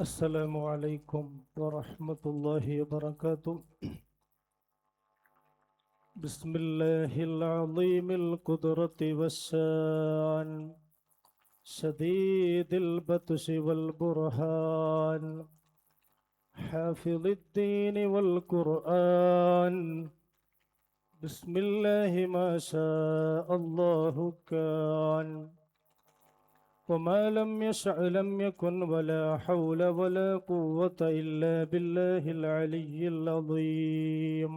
السلام عليكم ورحمة الله وبركاته. بسم الله العظيم القدرة والشان، شديد البطش والبرهان، حافظ الدين والقرآن. بسم الله ما شاء الله كان، وما لم يشأ لم يكن، ولا حول ولا قوة إلا بالله العلي العظيم.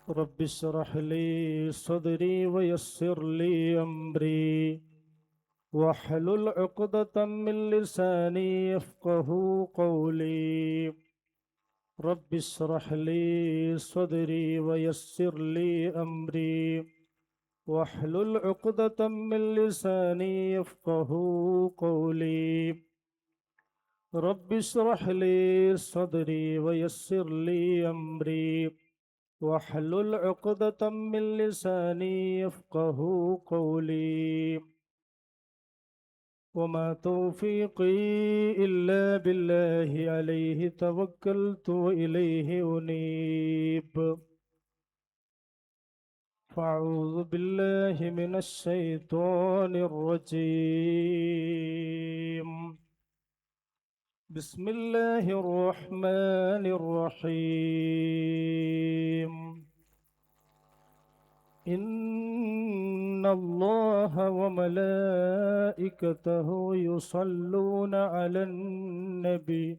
رب اشرح لي صدري ويسر لي أمري، واحلل عقدة من لساني يفقه قولي. رب اشرح لي صدري ويسر لي أمري، واحلل عقدة من لساني يفقه قولي. رب اشرح لي صدري ويسر لي أمري، واحلل عقدة من لساني يفقه قولي. وما توفيقي إلا بالله، عليه توكلت وإليه أنيب. فأعوذ بالله من الشيطان الرجيم. بسم الله الرحمن الرحيم. إن الله وملائكته يصلون على النبي،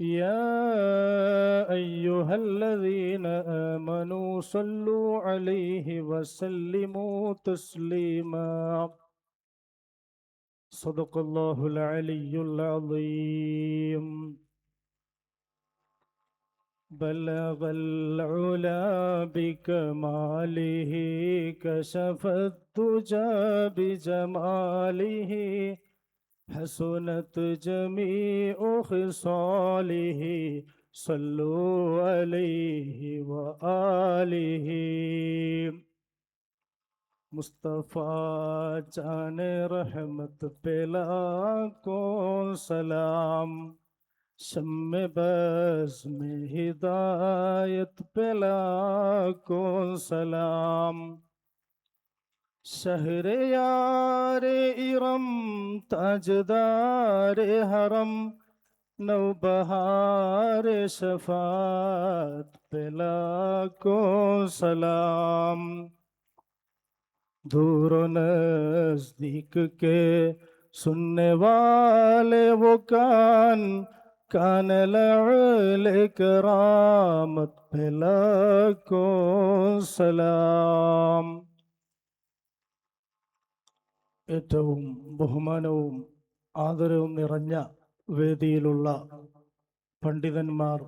يا أيها الذين آمنوا صلوا عليه وسلموا تسليما. صدق الله العلي العظيم. بلغ العلا بكماله، كشف الدجى بجماله، حسنت جميع خصاله، صلوا عليه وآله. मुस्तफ़ा जाने रहमत पे लाखों सलाम, शम्मे बस में हिदायत पे लाखों सलाम। शहर यार इरम, ताजदार हरम, नौबहार शफात पे लाखों सलाम। दूर नजदीक के सुनने वाले वो कान, कान लअले करामत पे लाखों സലാം. ഏറ്റവും ബഹുമാനവും ആദരവും നിറഞ്ഞ വേദിയിലുള്ള പണ്ഡിതന്മാർ,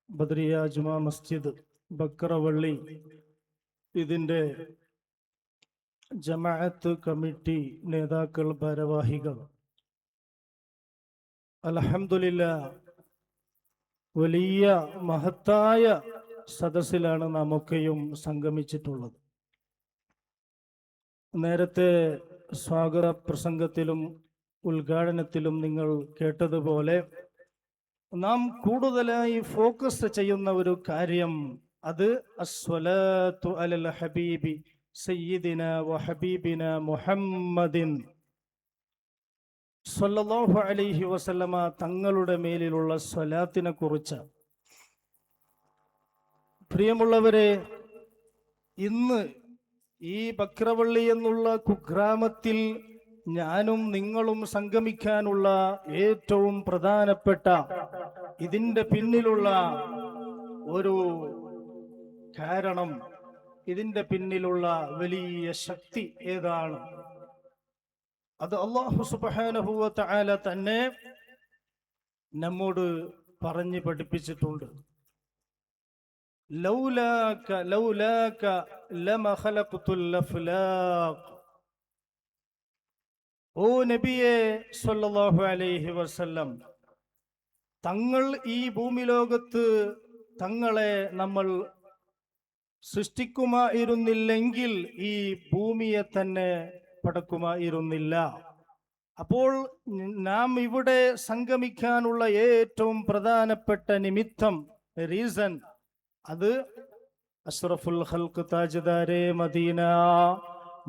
ബദരിയ ജുമാ മസ്ജിദ് ബക്കറവള്ളി ഇതിൻ്റെ ജമാഅത്ത് കമ്മിറ്റി നേതാക്കൾ, ഭാരവാഹികൾ, അൽഹംദുലില്ലാഹ് വലിയ മഹത്തായ സദസ്സിലാണ് നാം ഒക്കെയും സംഗമിച്ചിട്ടുള്ളത്. നേരത്തെ സ്വാഗത പ്രസംഗത്തിലും ഉദ്ഘാടനത്തിലും നിങ്ങൾ കേട്ടതുപോലെ നാം കൂടുതലായി ഫോക്കസ് ചെയ്യുന്ന ഒരു കാര്യം, അത് അസ്വലാത്തു അലൽ ഹബീബി സയ്യിദിന വഹബീബിന മുഹമ്മദിൻ സ്വല്ലല്ലാഹു അലൈഹി വസല്ലമ തങ്ങളുടെ മേലിലുള്ള സ്വലാത്തിനെ കുറിച്ച്. പ്രിയമുള്ളവരെ, ഇന്ന് ഈ ബക്രവള്ളി എന്നുള്ള കുഗ്രാമത്തിൽ ഞാനും നിങ്ങളും സംഗമിക്കാനുള്ള ഏറ്റവും പ്രധാനപ്പെട്ട, ഇതിൻ്റെ പിന്നിലുള്ള ഒരു കാരണം, ഇതിൻ്റെ പിന്നിലുള്ള വലിയ ശക്തി ഏതാണ്? അത് അല്ലാഹു സുബ്ഹാനഹു വ തആല തന്നെ നമ്മോട് പറഞ്ഞു പഠിപ്പിച്ചിട്ടുണ്ട്. ലൗലാക ലൗലാക ലമ ഖലഖതുൽ അഫ്ലാഖ്. ഓ നബിയെ സ്വല്ലല്ലാഹു അലൈഹി വസല്ലം, തങ്ങൾ ഈ ഭൂമി ലോകത്ത് തങ്ങളെ നമ്മൾ സൃഷ്ടിക്കുമായിരുന്നില്ലെങ്കിൽ ഈ ഭൂമിയെ തന്നെ പടക്കുമായിരുന്നില്ല. അപ്പോൾ നാം ഇവിടെ സംഗമിക്കാനുള്ള ഏറ്റവും പ്രധാനപ്പെട്ട നിമിത്തം, റീസൺ, അത് അഷ്റഫുൽ ഖൽഖ് താജ്ദാരെ മദീന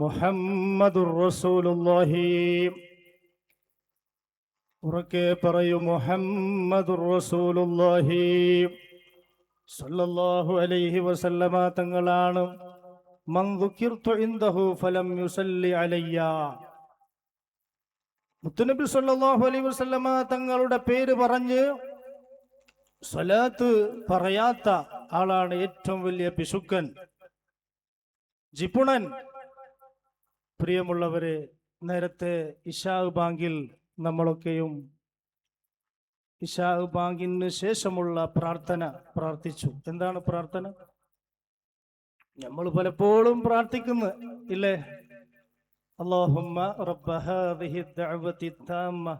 മുഹമ്മദുർ റസൂലുള്ളാഹി. ഉറക്കെ പറയൂ, മുഹമ്മദുർ റസൂലുള്ളാഹി സ്വല്ലല്ലാഹു അലൈഹി വസല്ലമ തങ്ങളാണ്. മൻ ദുകിർതു ഇൻദഹു ഫലം യുസല്ലി അലയ്യ. മുത്തുനബി സല്ലല്ലാഹു അലൈഹി വസല്ലമ തങ്ങളുടെ പേര് പറഞ്ഞ് സ്വലാത്ത് പറയാത്ത ആളാണ് ഏറ്റവും വലിയ പിശുക്കൻ, ജിപുണൻ. പ്രിയമുള്ളവരെ, നേരത്തെ ഇശാ ബാങ്കിൽ നമ്മളൊക്കെയും ഇശാ ബാങ്കിന് ശേഷമുള്ള പ്രാർത്ഥന പ്രാർത്ഥിച്ചു. എന്താണ് പ്രാർത്ഥന? നമ്മൾ പലപ്പോഴും പ്രാർത്ഥിക്കുന്നു ഇല്ലേ? اللهم رب هذه الدعوة التامة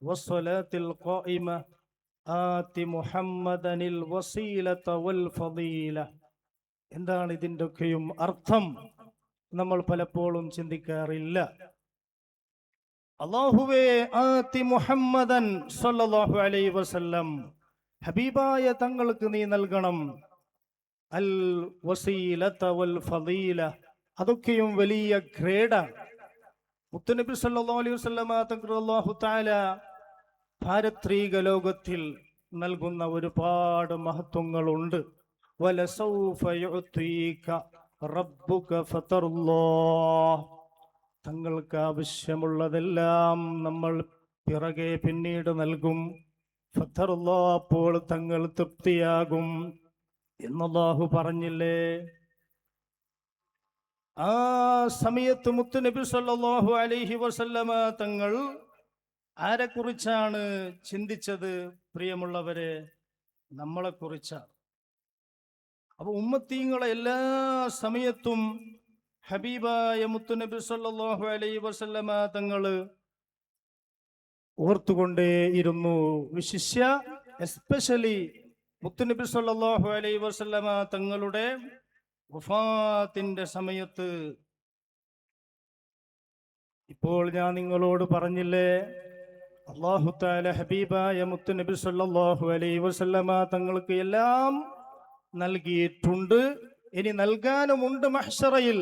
والصلاة القائمة آت محمدا الوسيلة والفضيلة. എന്താണ് ഇതിൻ്റെയൊക്കെയും അർത്ഥം? നമ്മൾ പലപ്പോഴും ചിന്തിക്കാറില്ല. അല്ലാഹുവേ, ആതി മുഹമ്മദൻ സ്വല്ലല്ലാഹു അലൈഹി വസല്ലം, ഹബീബായ തങ്ങൾക്ക് നീ നൽകണം അൽ വസീലത വൽ ഫളീല. അതൊക്കെയും വലിയ ഗ്രേഡാണ്. മുത്തുനബി സല്ലല്ലാഹു അലൈഹി വസല്ലമ തങ്ങൾ അല്ലാഹു തആല പാരത്രിക ലോകത്തിൽ നൽകുന്ന ഒരുപാട് മഹത്വങ്ങളുണ്ട്. വലസൗഫ യുഅതീക റബ്ബുക ഫതർല്ലാഹ്. തങ്ങൾക്ക് ആവശ്യമുള്ളതെല്ലാം നമ്മൾ പിറകെ പിന്നീട് നൽകും. ഫതർല്ലാഹ്, അപ്പോൾ തങ്ങൾ തൃപ്തിയാകും എന്നല്ലാഹു പറഞ്ഞില്ലേ? ആ സമയത്ത് മുത്തുനബി സല്ലല്ലാഹു അലൈഹി വസല്ലമ തങ്ങൾ ആരെക്കുറിച്ചാണ് ചിന്തിച്ചത്? പ്രിയമുള്ളവരെ, നമ്മളെക്കുറിച്ചാണ്. അപ്പൊ ഉമ്മത്തീങ്ങളെ എല്ലാ സമയത്തും ഹബീബായ മുത്തുനബി സല്ലല്ലാഹു അലൈഹി വസല്ലമ തങ്ങൾ ഓർത്തുകൊണ്ടേയിരുന്നു. വിശിഷ്യ എസ്പെഷ്യലി മുത്തുനബി സല്ലല്ലാഹു അലൈഹി വസല്ലമ തങ്ങളുടെ വഫാത്തിന്റെ സമയത്ത്. ഇപ്പോൾ ഞാൻ നിങ്ങളോട് പറഞ്ഞില്ലേ, അല്ലാഹു തആല ഹബീബായ മുത്തുനബി സല്ലല്ലാഹു അലൈഹി വസല്ലമ തങ്ങൾക്ക് എല്ലാം നൽകിയിട്ടുണ്ട്. ഇനി നൽകാനുമുണ്ട് മഹ്ശറയിൽ.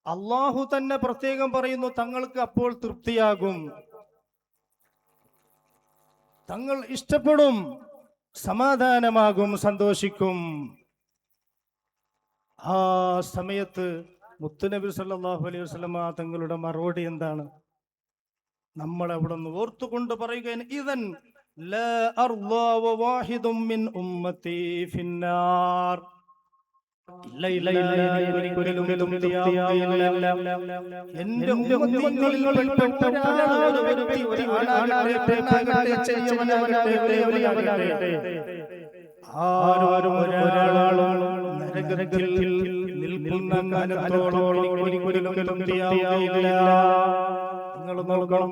അല്ലാഹു തന്നെ പ്രത്യേകം പറയുന്നു, തങ്ങൾക്ക് അപ്പോൾ തൃപ്തിയാകും, തങ്ങൾ ഇഷ്ടപ്പെടും, സമാധാനമാകും, സന്തോഷിക്കും. ആ സമയത്ത് മുത്തുനബി സല്ലല്ലാഹു അലൈഹി വസല്ലമ തങ്ങളുടെ മറുപടി എന്താണ്? നമ്മൾ അവിടെ നിന്ന് ഓർത്തുകൊണ്ട് പറയുകയാണ്, ഇദൻ ലാ അർളാ വവാഹിദും മിൻ ഉമ്മത്തി ഫിന്നാർ. ഇല്ല, ഒരിക്കലും തൃപ്തിയാവില്ല. എന്റെ ഉമ്മത്തികളിൽപ്പെട്ട ഒരാൾ, വ്യക്തി, ഒരു ആണാകട്ടെ, പെണ്ണാകട്ടെ, ചെറിയവനാകട്ടെ, ആരും ഒരാളും നരകത്തിൽ നിൽക്കുന്ന കാലത്തോളം ഒരിക്കലും തൃപ്തിയാവില്ല. നിങ്ങൾ നോക്കണം,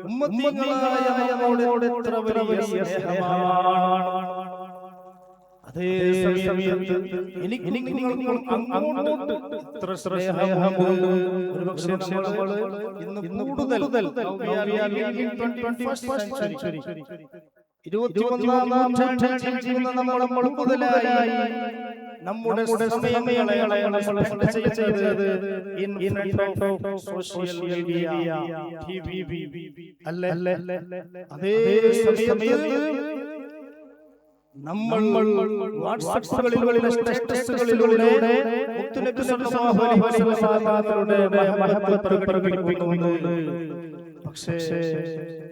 ഉമ്മത്തികളായ നമ്മളോട് എത്ര വലിയ സ്നേഹമാണ്. അതേ സമയത്ത് എനിക്ക് നിങ്ങൾക്കും അങ്ങോട്ട് എത്ര സ്നേഹമുണ്ട്. ഒരുപക്ഷെ നമ്മൾ ഇന്ന് കൂടുതൽ 21-ാം നൂറ്റാണ്ടിൽ ജീവിക്കുന്ന നമ്മൾ കൂടുതലായി നമ്മുടെ സമയങ്ങളെ സ്പെൻഡ് ചെയ്യുന്നത് in front of social media, TV. അല്ലേ? അതേ സമയത്ത് നമ്മൾ വാട്സാപ്പുകളിലൂടെ, സ്റ്റാറ്റസുകളിലൂടെ മുത്തുനബി സല്ലല്ലാഹു അലൈഹി വസല്ലമയുടെ മഹബത്ത് പ്രകടിപ്പിക്കുന്നുണ്ട്. പക്ഷേ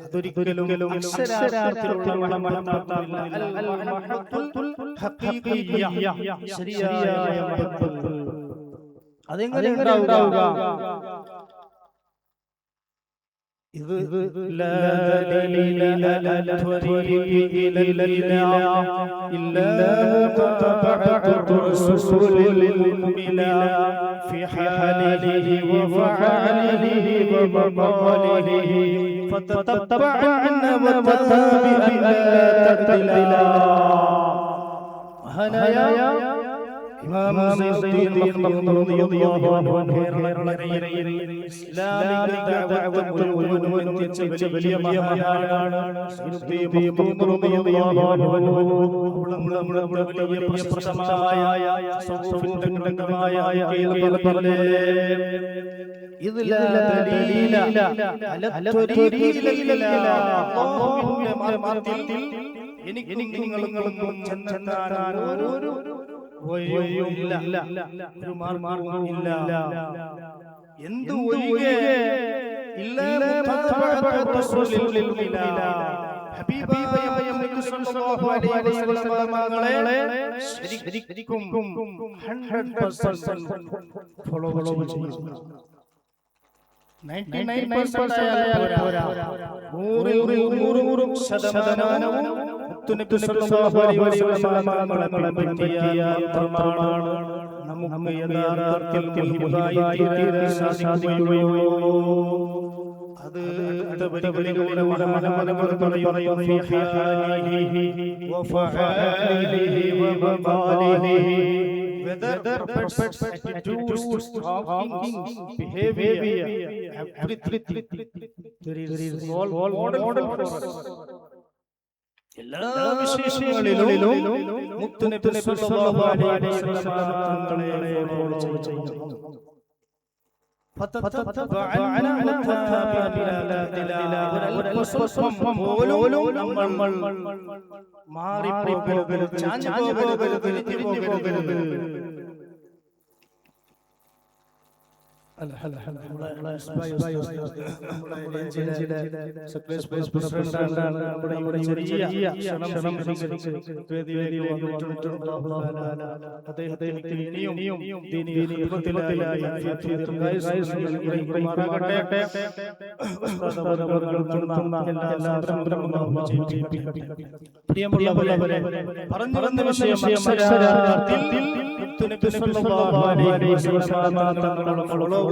അതൊരിക്കലും അക്ഷരാർത്ഥത്തിലുള്ള മഹബത്തല്ല. അൽ മഹബത്തുൽ ഹഖീഖിയ്യ, ശരിയായ മഹബത്ത്. അതെങ്ങനെ ഉണ്ടാവുക? ഇത് ലാ ദലീല അലാ ത്വരീഖി ഇലല്ലാ ഇല്ലാ തബഅതു റസൂലിൽ മുഅ്മിനാ ഫി ഹാലിഹി വഫഅലിഹി വമഖാലിഹി ഫതതബഅന വതതാബിഅൻ ലാ തഖ്തിലാ. മഹാനായ ഇമാം സൈനുദ്ദീൻ റളിയല്ലാഹു അൻഹു കേരളക്കരയിൽ ഇസ്ലാമിക ദഅവത്ത് മുഴുവൻ എത്തിച്ച വലിയ മഹാനാണ് സൈനുദ്ദീൻ റളിയല്ലാഹു അൻഹു. നമ്മുടെ വലിയ പ്രശസ്തമായ സൗഫിന്റെ ഗ്രന്ഥമായ കേൾപ്പല്ലേ ഇതില ദലീല അല ത്വരീഖിലില്ല അല്ലാഹുവിന്റെ മാർഗ്ഗത്തിൽ എനിക്ക് നിങ്ങളും ചെന്നെത്താൻ ഒരു വഴിയുമില്ല, ഒരു മാർഗ്ഗവുമില്ല. എന്തു ഒഴികെ ഇല്ല മുതബഅത്തു റസൂലില്ല. ഹബീബായ മുഹമ്മദ് സല്ലല്ലാഹു അലൈഹി വസല്ലം തങ്ങളെ ശരിക്കും 100% ഫോളോ ചെയ്യുക. 99% ആയാൽ പോരാ, 100% ശതമാനവും മുത്തുനബി സല്ലല്ലാഹു അലൈഹി വസല്ലം തങ്ങളെ പറ്റിയ പ്രമാണമാണ് നമുക്ക് യഥാർത്ഥത്തിൽ മുഹിബായി തീരാൻ സാധിക്കുകയുള്ളൂ. അത് അടുത്തവരികളിലൂടെ മഹാനവർ പറയുന്നു ഫിഹാലിഹി വഫആലിഹി വമഖാലിഹി. Whether perfect attitudes, talking, behavior, everything, there is all model for us. എല്ലാ വിശേഷങ്ങളിലും മുത്തുനബി സല്ലല്ലാഹു അലൈഹി വസല്ലം തങ്ങളെ ഫോളോ ചെയ്യണം. നമ്മൾ മാറിപ്പോകരുത്, ചാഞ്ഞു പോകരുത്, തിരിഞ്ഞു പോകരുത്.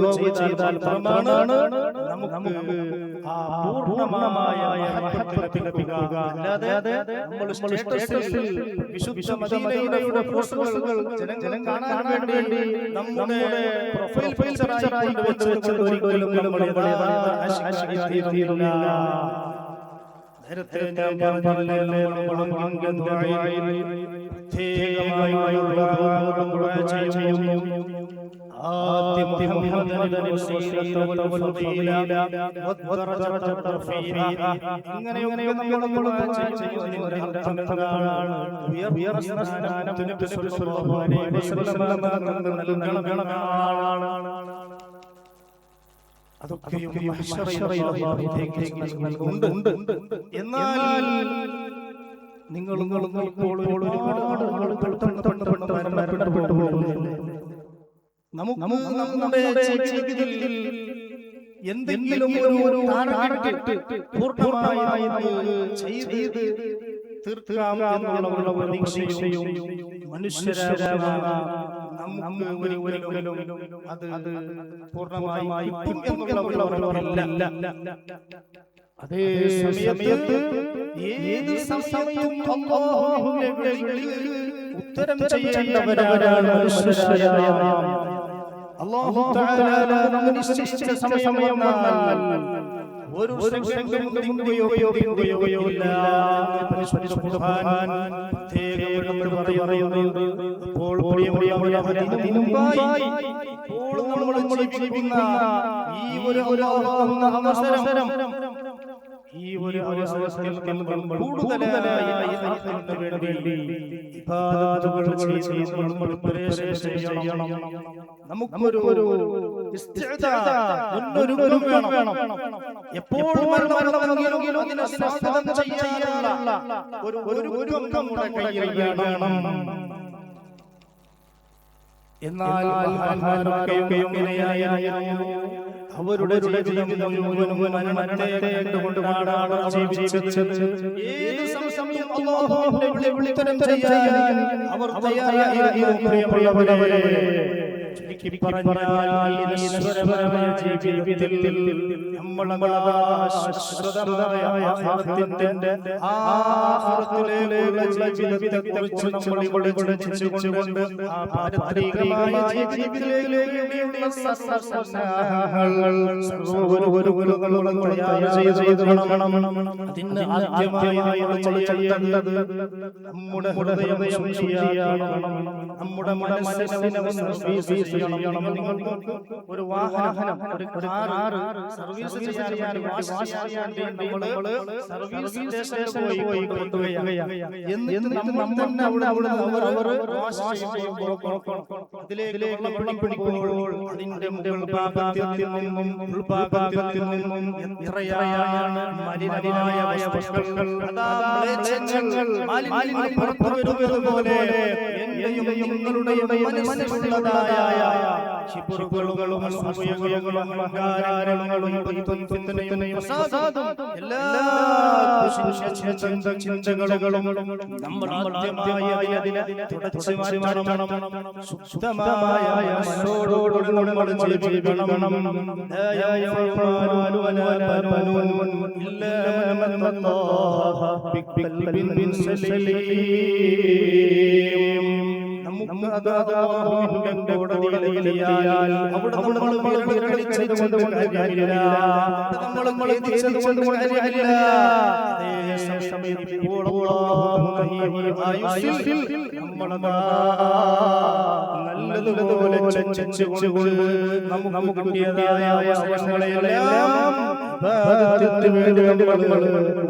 പറഞ്ഞു വിഷയം ചെയ്താൽ പ്രമാണമാണ് നമുക്ക് ആ പൂർണ്ണമായ മഹത്വത്തിൽ ലഭിക്കുക. അല്ലാതെ നമ്മൾ സ്റ്റേറ്റസിൽ വിശുദ്ധ മദീനയുടെ പോസ്റ്ററുകൾ ജനം കാണാൻ വേണ്ടി നമ്മുടെ പ്രൊഫൈൽ പിക്ചറായി വെച്ചത് ഒരിക്കലും നമ്മൾ ആശിക്കാതിരുന്നില്ല. നേരത്തെ ഞാൻ പറഞ്ഞില്ലേ, നമ്മൾ വാങ്ങിയ ദുആയിൽ പ്രത്യേകമായുള്ള ദുആ ചെയ്യുന്നു. آت محمد الوسيلة والفضيلة والدرجة الرفيعة. ഇങ്ങനെയൊക്കെ നമ്മൾ ചെയ്യുന്ന ഒരു അർത്ഥമാണ് ഉയർന്ന സ്ഥാനം നബി സല്ലല്ലാഹു അലൈഹി വസല്ലം നൽകണമെന്നാണ്. അതൊക്കെയും മഹ്ശറയിൽ അല്ലാഹു നൽകുന്നുണ്ട്. എന്നാൽ നിങ്ങൾ ഇപ്പോൾ ഒരുപാട് ആളുകൾ മരണപ്പെട്ടു പോകുന്നു. നമ്മുടെ ജീവിതത്തിൽ എന്തെങ്കിലും ഒരു ടാർഗറ്റ് പൂർണ്ണമായി ചെയ്ത് തീർക്കാം എന്നുള്ള പ്രതീക്ഷയും മനുഷ്യരാണ് നമുക്ക് ഒരിക്കലും അത് പൂർണ്ണമായി എന്നുള്ള. അതേ സമയത്ത് ഏത് സമയത്തും അല്ലാഹുവിന്റെ വിളിക്ക് ഉത്തരം ചെയ്യേണ്ടവരാണ് മനുഷ്യരായ നാം. അല്ലാഹു തആല നമുക്ക് നിശ്ചയിച്ച സമയം വന്നാൽ ഒരു സെക്കൻഡ് ഉപയോഗിക്കുകയോ ഇല്ല. പരിശുദ്ധ ഖുർആൻ പ്രത്യേകം പറയുന്നുണ്ട്. അപ്പോൾ പ്രിയമുള്ളവരെ, മുമ്പായി ഇപ്പോൾ നമ്മൾ ജീവിക്കുന്ന ഈ ഒരു അവസരം, ഈ ഒരു അവസരത്തിൽ നമ്മൾ കൂടുതലായി അല്ലാഹുവിന് വേണ്ടി ഇബാദത്തുകൾ ചെയ്ത് നമ്മൾ പ്രേക്ഷണം ചെയ്യണം. നമുക്കൊരു ഇസ്തിഅദാദ്, മുന്നൊരുക്കം വേണം. എപ്പോൾ മരണമല്ലെങ്കിലും അതിനെ സ്വാഗതം ചെയ്യാനുള്ള ഒരു ഒരുക്കം നമ്മുടെ കയ്യിൽ വേണം. എന്നാൽ മഹാന്മാരൊക്കെ എങ്ങനെയായിരുന്നു? അവരുടെ ജീവിതം മുഴുവൻ മരണത്തെ കണ്ടുകൊണ്ടാണ് ജീവിച്ചത്. ഏത് സമയത്തും അല്ലാഹുവിന്റെ വിളിത്തരം ചെയ്യാൻ അവർ തയ്യാറായിരുന്നു. പ്രിയമുള്ളവരെ, ചുരുക്കി പറഞ്ഞാൽ ഈശ്വരപരമായ ജീവിതത്തിൽ നമ്മളെ ശാശ്വതമായ ആഖിറത്തിന്റെ ആഖിറത്തിലേക്കുള്ള ജീവിതത്തെക്കുറിച്ച് നമ്മൾ ഇവിടെ ചിന്തിച്ചുകൊണ്ട് ആ പാരത്രികമായ ജീവിതത്തിലേക്കുള്ള സർവ്വ തയ്യാർ ചെയ്യണം. അതിന് ആദ്യമായി നമ്മൾ ചെയ്യേണ്ടത് നമ്മുടെ ഹൃദയം ശുദ്ധിയാക്കണം, നമ്മുടെ മനസ്സിനെ സർവീസ് ചെയ്യണം. നിങ്ങൾക്ക് ഒരു വാഹനം, ഒരു കാർ സർവീസ് ചെയ്യാൻ നമ്മൾ സർവീസ് സ്റ്റേഷനിൽ പോയി കൊണ്ടുപോവുകയാണ്. എന്നിട്ട് നമ്മൾ അവിടെ വാഷ് ചെയ്യുമ്പോൾ അതിലേക്ക് വെള്ളം പിടിക്കുമ്പോൾ അതിന്റെ ഉൾഭാഗത്തിൽ നിന്നും എത്രയാണ് മലിനമായ വസ്തുക്കൾ, മാലിന്യം പുറത്തുവരുന്നത് പോലെ എന്റെയും നിങ്ങളുടെയും മനസ്സിലുള്ളതായ ശിബുറുകളും അസൂയകളും അഹങ്കാരങ്ങളും എല്ലാ ചിന്തകളും നമ്മൾ ആദ്യമായി അതിനെ തുടച്ചു മാറ്റണം. ശുദ്ധമായ മനസ്സോടുകൂടി നമ്മൾ ജീവിക്കണം. നമുക്ക് അല്ലാഹുവിന്റെ കോടതിയിലെത്തിയാൽ അവിടെ നമ്മൾ വിരളിച്ചതുകൊണ്ട് കാര്യമില്ല, നമ്മൾ ഖേദിച്ചതുകൊണ്ട് കാര്യമില്ല. അതേ സമയത്ത് നല്ലതുപോലെ ചഞ്ചിച്ചുകൊണ്ട് നമുക്ക് കിട്ടിയതായ അവസരങ്ങളെല്ലാം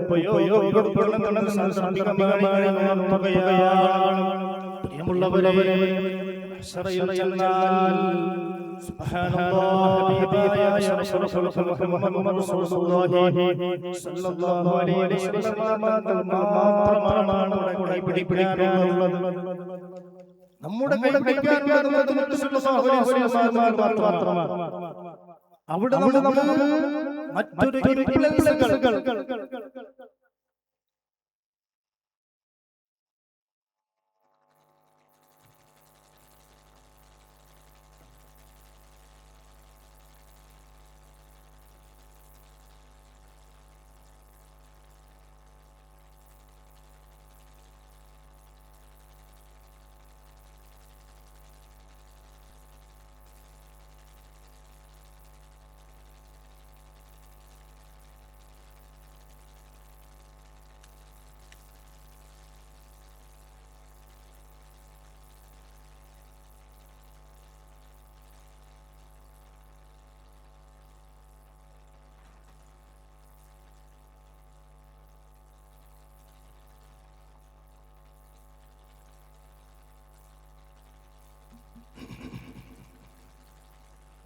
ഉപയോഗപ്പെടുത്തുന്ന സാന്ദർഭികമായി ഉണർത്തുകയാണ്. പ്രിയമുള്ളവരെ, നമ്മുടെ അവിടെ നമുക്ക് മറ്റൊരു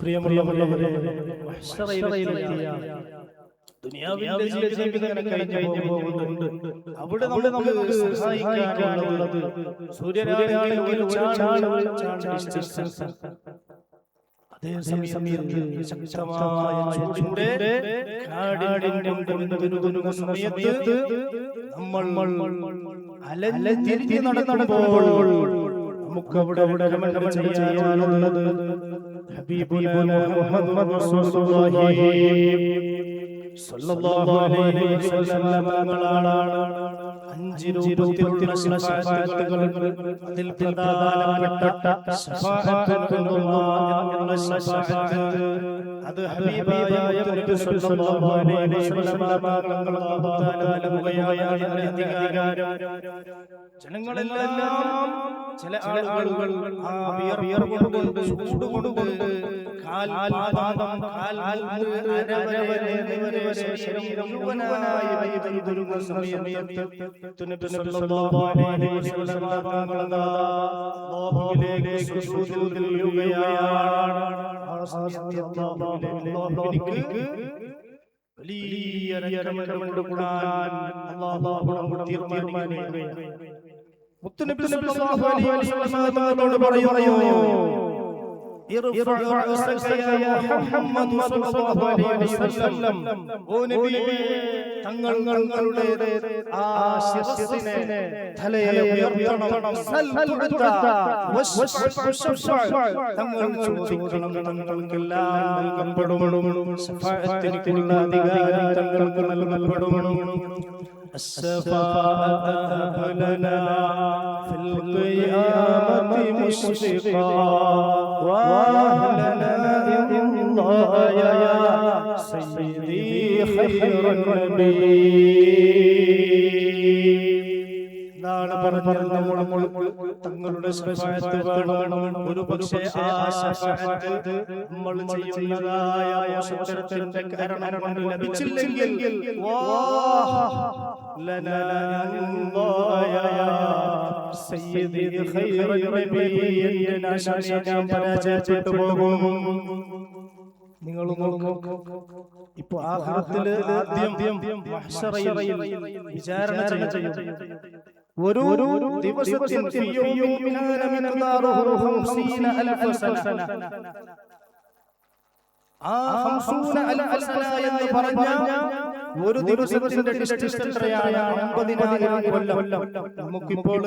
പ്രിയമുള്ളവരെ, ദുനിയാവിന്റെ ജീവിതം കഴിഞ്ഞു പോകുന്നുണ്ട്. അവിടെ നമുക്ക് സഹായിക്കാനുള്ളത് സൂര്യനാണെങ്കിൽ അതേ സമയത്ത് ശക്തമായ ചൂടിന്റെ സമയത്ത് നമ്മൾ അലഞ്ഞിരിഞ്ഞ് നടക്കുമ്പോൾ നമുക്ക് അവിടെ ചെയ്യാനുള്ളത് ഹബീബുനാ മുഹമ്മദ് റസൂലുള്ളാഹി സ്വല്ലല്ലാഹു അലൈഹി വസല്ലം തങ്ങളാണ്. 5 രൂപത്തിലുള്ള ശഫാഅത്തുകൾ, അതിൽ പ്രധാനപ്പെട്ട ശഫാഅത്തുള്ള ശഫാഅത്ത് അത് ഹബീബായ മുഹമ്മദ് സ്വല്ലല്ലാഹു അലൈഹി വസല്ലം തങ്ങൾ അല്ലാഹു തആല നൽകുകയാണ് അധികാരം. ജനങ്ങളെല്ലാം ചില ആളുകൾ ആ വിയർപ്പുകൊണ്ട് ചൂടുകൊണ്ട് ശരീരം മുഴുവനായി വെന്തുരുകുന്ന സമയത്ത് നബി സല്ലല്ലാഹു അലൈഹി വസല്ലം തങ്ങൾ അല്ലാഹുവിലേക്ക് സുജൂദിൽ വീഴുകയാണ്. അല്ലാഹുവിലേക്ക് വലിയ അനുഗ്രഹം കൊടുക്കാൻ അല്ലാഹു തീരുമാനിക്കുകയാണ്. മുത്തുനബി സല്ലല്ലാഹു അലൈഹി വസല്ലം തങ്ങളോട് പറയുന്നു, തങ്ങളുടെ ആ ശിരസിനെ തലയെ ഉയർത്തണം. തങ്ങൾ ചോദിക്കണം, തങ്ങൾക്കെല്ലാം നൽകപ്പെടും. ശഫാഅത്തിനുള്ള അധികാരം തങ്ങൾക്ക് നൽകപ്പെടും. الشفاعة لنا في القيامة مشفقا وأهلنا الله يا سيدي خير النبي. തങ്ങളുടെ ശഫാഅത്ത് വേണം. ഒരു പക്ഷേ ആ ശഫാഅത്ത് നമ്മൾ ചെയ്യുന്നതായ മോശത്തരത്തിന്റെ കാരണം കൊണ്ട് ലഭിച്ചില്ലെങ്കിൽ ലനാ അല്ലാഹ യാ സയ്യിദി ഖൈറുൻ നബി എന്ന നാശനെ നാം പരാജയപ്പെട്ടു പോകും. നിങ്ങൾ ഇപ്പൊ ആഖിറത്തിൽ ആദ്യം മഹ്ശറയിൽ വിചാരണ ചെയ്യും. ഒരു ദിവസത്തിൽ എന്ന് പറഞ്ഞ ഒരു ദിവസത്തിന്റെ ഡിസ്റ്റൻസ് എത്രയാണ്? 50,000 കൊല്ലം. നമുക്കിപ്പോൾ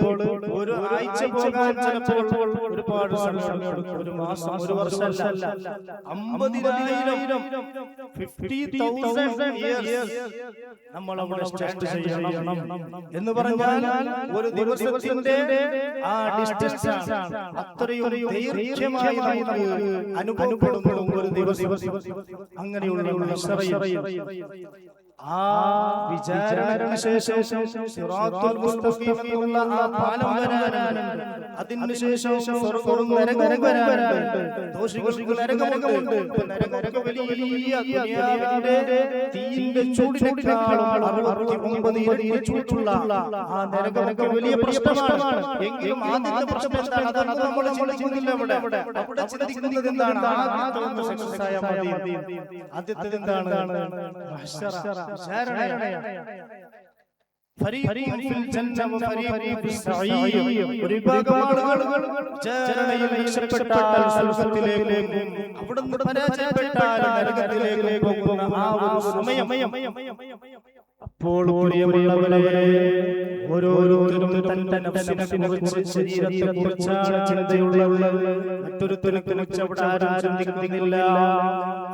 ഒരു ആഴ്ച പോകാൻ ചിലപ്പോൾ ഒരുപാട് സമയമെടുക്കും. ഒരു മാസം, ഒരു വർഷമല്ല, 50,000 50,000 years നമ്മൾ അവിടെ സ്റ്റാർട്ട് ചെയ്യണം എന്ന് പറഞ്ഞാൽ ഒരു ദിവസത്തിന്റെ ആ ഡിസ്റ്റൻസ് അത്രയും ദൈർഘ്യമായി നമുക്ക് അനുഭവപ്പെടുന്നു ഒരു ദിവസം. അങ്ങനെയുള്ള ആ വിചാരണയ്ക്ക് ശേഷം സിറാത്തുൽ മുസ്തഖീം എന്നുള്ള ആ പാലം വരാനുണ്ട്. അതിനുശേഷം സ്വർഗ്ഗവും നരകവും വരാനുണ്ട്. ദോഷികൾക്ക് നരകമുണ്ട്. നരകം വലിയ ദുനിയാവിന്റെ തീയിന്റെ ചൂടിനേക്കാളും 69 ഇരട്ടി ചൂടുള്ള ആ നരകമൊക്കെ വലിയ പ്രശ്നമാണ്. എങ്കിലും ആദ്യത്തെ പ്രശ്നം എന്താണ്? അതാണ് നമ്മൾ ചിന്തിക്കുന്നില്ല. അവിടെ ചിന്തിക്കുന്നത് എന്താണ്? ആദ്യത്തെ എന്താണ്? ഒരു വിഭാഗം ആളുകൾ വിചാരണയിൽ രക്ഷപ്പെട്ടാൽ സ്വർഗ്ഗത്തിലേക്കും അവിടുന്ന് പരാജയപ്പെട്ടാൽ നരകത്തിലേക്കും പോകുന്ന ആ ഒരു സമയം. അപ്പോൾ ഓരോരുത്തരും തന്റെ നഫ്സിനെക്കുറിച്ച്, ശരീരത്തെക്കുറിച്ചാണ് ചിന്തയുള്ളത്. മറ്റൊരുത്തരെ കുറിച്ച് അവിടെ ആരും ചിന്തിക്കുന്നില്ല.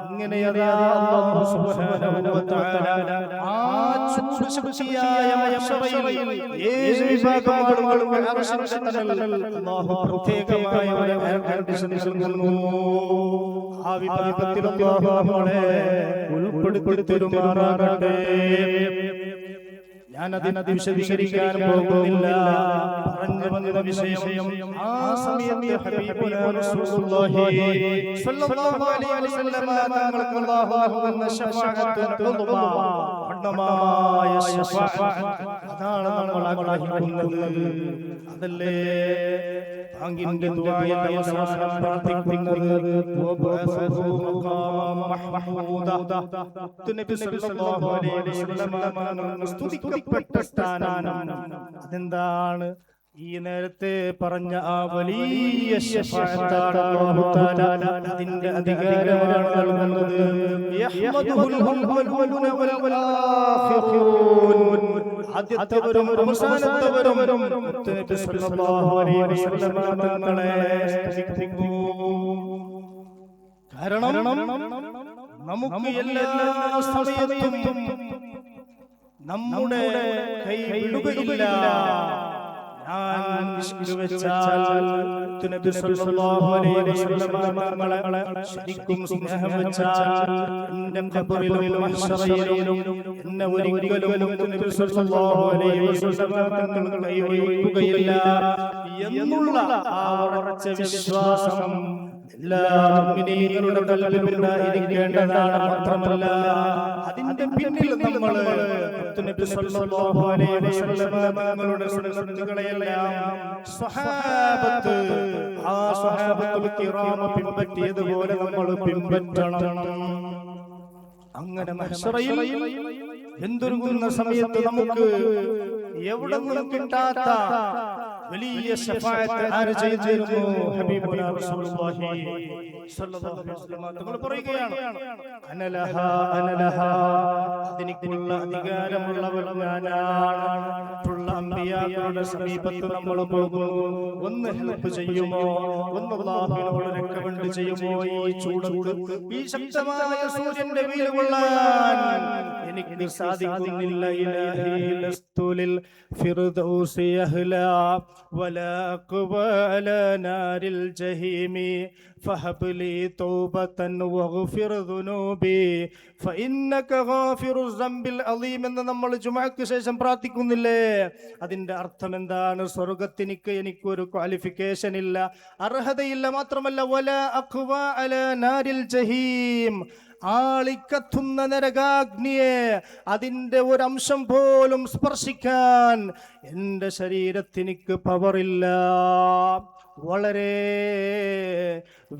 അങ്ങനെ അല്ലാഹു സുബ്ഹാനഹു വ തആല ആ ശുശ്രൂഷയായ മഹ്ശറയിൽ ഏഴ് വിഭാഗം ആളുകൾക്ക് അർശിന്റെ തണൽ അല്ലാഹു പ്രത്യേകമായി നൽകുന്നു. ആ വിഭാഗത്തിൽ അല്ലാഹു നമ്മളെ ഉൾപ്പെടുത്തിരുമാറാകട്ടെ. ഞാനതിനെ വിശദീകരിക്കാൻ പോകുന്നില്ല. പറഞ്ഞു വന്ന വിഷയം ആ സമയത്ത് ഹബീബുനാ റസൂലുള്ളാഹി സ്വല്ലല്ലാഹു അലൈഹി വസല്ലം തങ്ങൾക്ക് അല്ലാഹു എന്ന ശഫാഅത്ത് ഉദ്മാ അന്നമായ ശഫാഅത്ത് അതാണ് നമ്മൾ ആഗ്രഹിക്കുന്നത്. അതല്ലേ അങ്ങിന്റെ ദുആയിൽ അവസാനം പ്രാർത്ഥിക്കുന്നത് നബി സല്ലല്ലാഹു അലൈഹി വസല്ലം സ്തുതിക്കപ്പെട്ട സ്ഥാനം. അതെന്താണ്? ഈ നേരത്തെ പറഞ്ഞ ആ വലിയ ശഫാഅത്താണ് അല്ലാഹു തആല അതിന്റെ അധികാരമാണ് നൽകുന്നത്. യഹ്മദുൽ അവ്വലൂന വൽ ആഖിറൂൻ. ആദ്യത്തേവരും അവസാനത്തേവരും നബി സല്ലല്ലാഹു അലൈഹി വസല്ലം തങ്ങളെ സ്തുതിക്കുന്നു. കാരണം നമുക്ക് എല്ലാ സമയത്തും നമ്മുടെ കൈ വിടുകയില്ല. ഞാൻ വിശ്വസിച്ചാൽ നബി സല്ലല്ലാഹു അലൈഹി വസല്ലം തങ്ങളെ ശരിക്കും സ്നേഹം വെച്ചാൽ എന്റെ ഖബറിലും മഹ്ശറയിലും എന്നെ ഒരിക്കലും നബി സല്ലല്ലാഹു അലൈഹി വസല്ലം തങ്ങൾ കൈ ഒഴിക്കുകയില്ല എന്നുള്ള ആ ഉറച്ച വിശ്വാസം എല്ലാ മുഅ്മിനീങ്ങളുടെ ഖൽബിൽ ഉണ്ടായിരിക്കേണ്ടതാണ്. മാത്രമല്ല അതിന്റെ പിന്നിൽ നമ്മൾ നബി സല്ലല്ലാഹു അലൈഹി വസല്ലം തങ്ങളുടെ സുന്നത്തുകളെല്ലാം സ്വഹാബത്ത് ആ സ്വഹാബത്തുൽ കിറാം പിൻപറ്റിയതുപോലെ നമ്മൾ പിൻപറ്റണം. അങ്ങനെ മഹ്ശറയിൽ എന്തൊരുങ്ങുന്ന സമയത്ത് നമുക്ക് എവിടെ നിന്നും കിട്ടാത്ത വലിയ ശഫാഅത്ത് ആര് ചെയ്തിരുന്നു? ഹബീബുനാ റസൂലുള്ളാഹി സ്വല്ലല്ലാഹു അലൈഹി വസല്ലം തങ്ങൾ പറയുകയാണ്, അനലഹ അനലഹ, അതിനുള്ള അധികാരമുള്ളവൻ ഞാനാണ്. മറ്റുള്ള അമ്പിയാക്കളുടെ സമീപത്ത് നമ്മൾ പോകുന്നു, ഒന്ന് ഹെൽപ്പ് ചെയ്യുമോ, ഒന്ന് അല്ലാഹുവിനോട് റെക്കമെൻഡ് ചെയ്യുമോ? ഈ ചൂടത്ത്, ഈ ശക്തമായ സൂര്യന്റെ വെയിൽ കൊള്ളാൻ എനിക്ക് സാധിക്കുന്നില്ല. ഇലാഹി ലസ്തുലിൽ ഫിർദൗസി അഹ്ലാ വലാ ഖുബല നാരിൽ ജഹീമി ഫഹബ് ലി തൗബതൻ വഗ്ഫിർ ദുനൂബി ഫഇന്നക ഗാഫിറുസ് ദംബിൽ അളീം എന്ന് നമ്മൾ ജുമുഅക്ക് ശേഷം പ്രാർത്ഥിക്കുന്നില്ലേ? അതിന്റെ അർത്ഥം എന്താണ്? സ്വർഗ്ഗത്തിനിക്ക് എനിക്കൊരു ക്വാളിഫിക്കേഷൻ ഇല്ല, അർഹതയില്ല. മാത്രമല്ല വലാ അഖ്വ അലാ നാരിൽ ജഹീം, ആളിക്കത്തുന്ന നരകാഗ്നിയെ അതിൻ്റെ ഒരംശം പോലും സ്പർശിക്കാൻ എൻ്റെ ശരീരത്തിനിക്ക് പവറില്ല. വളരെ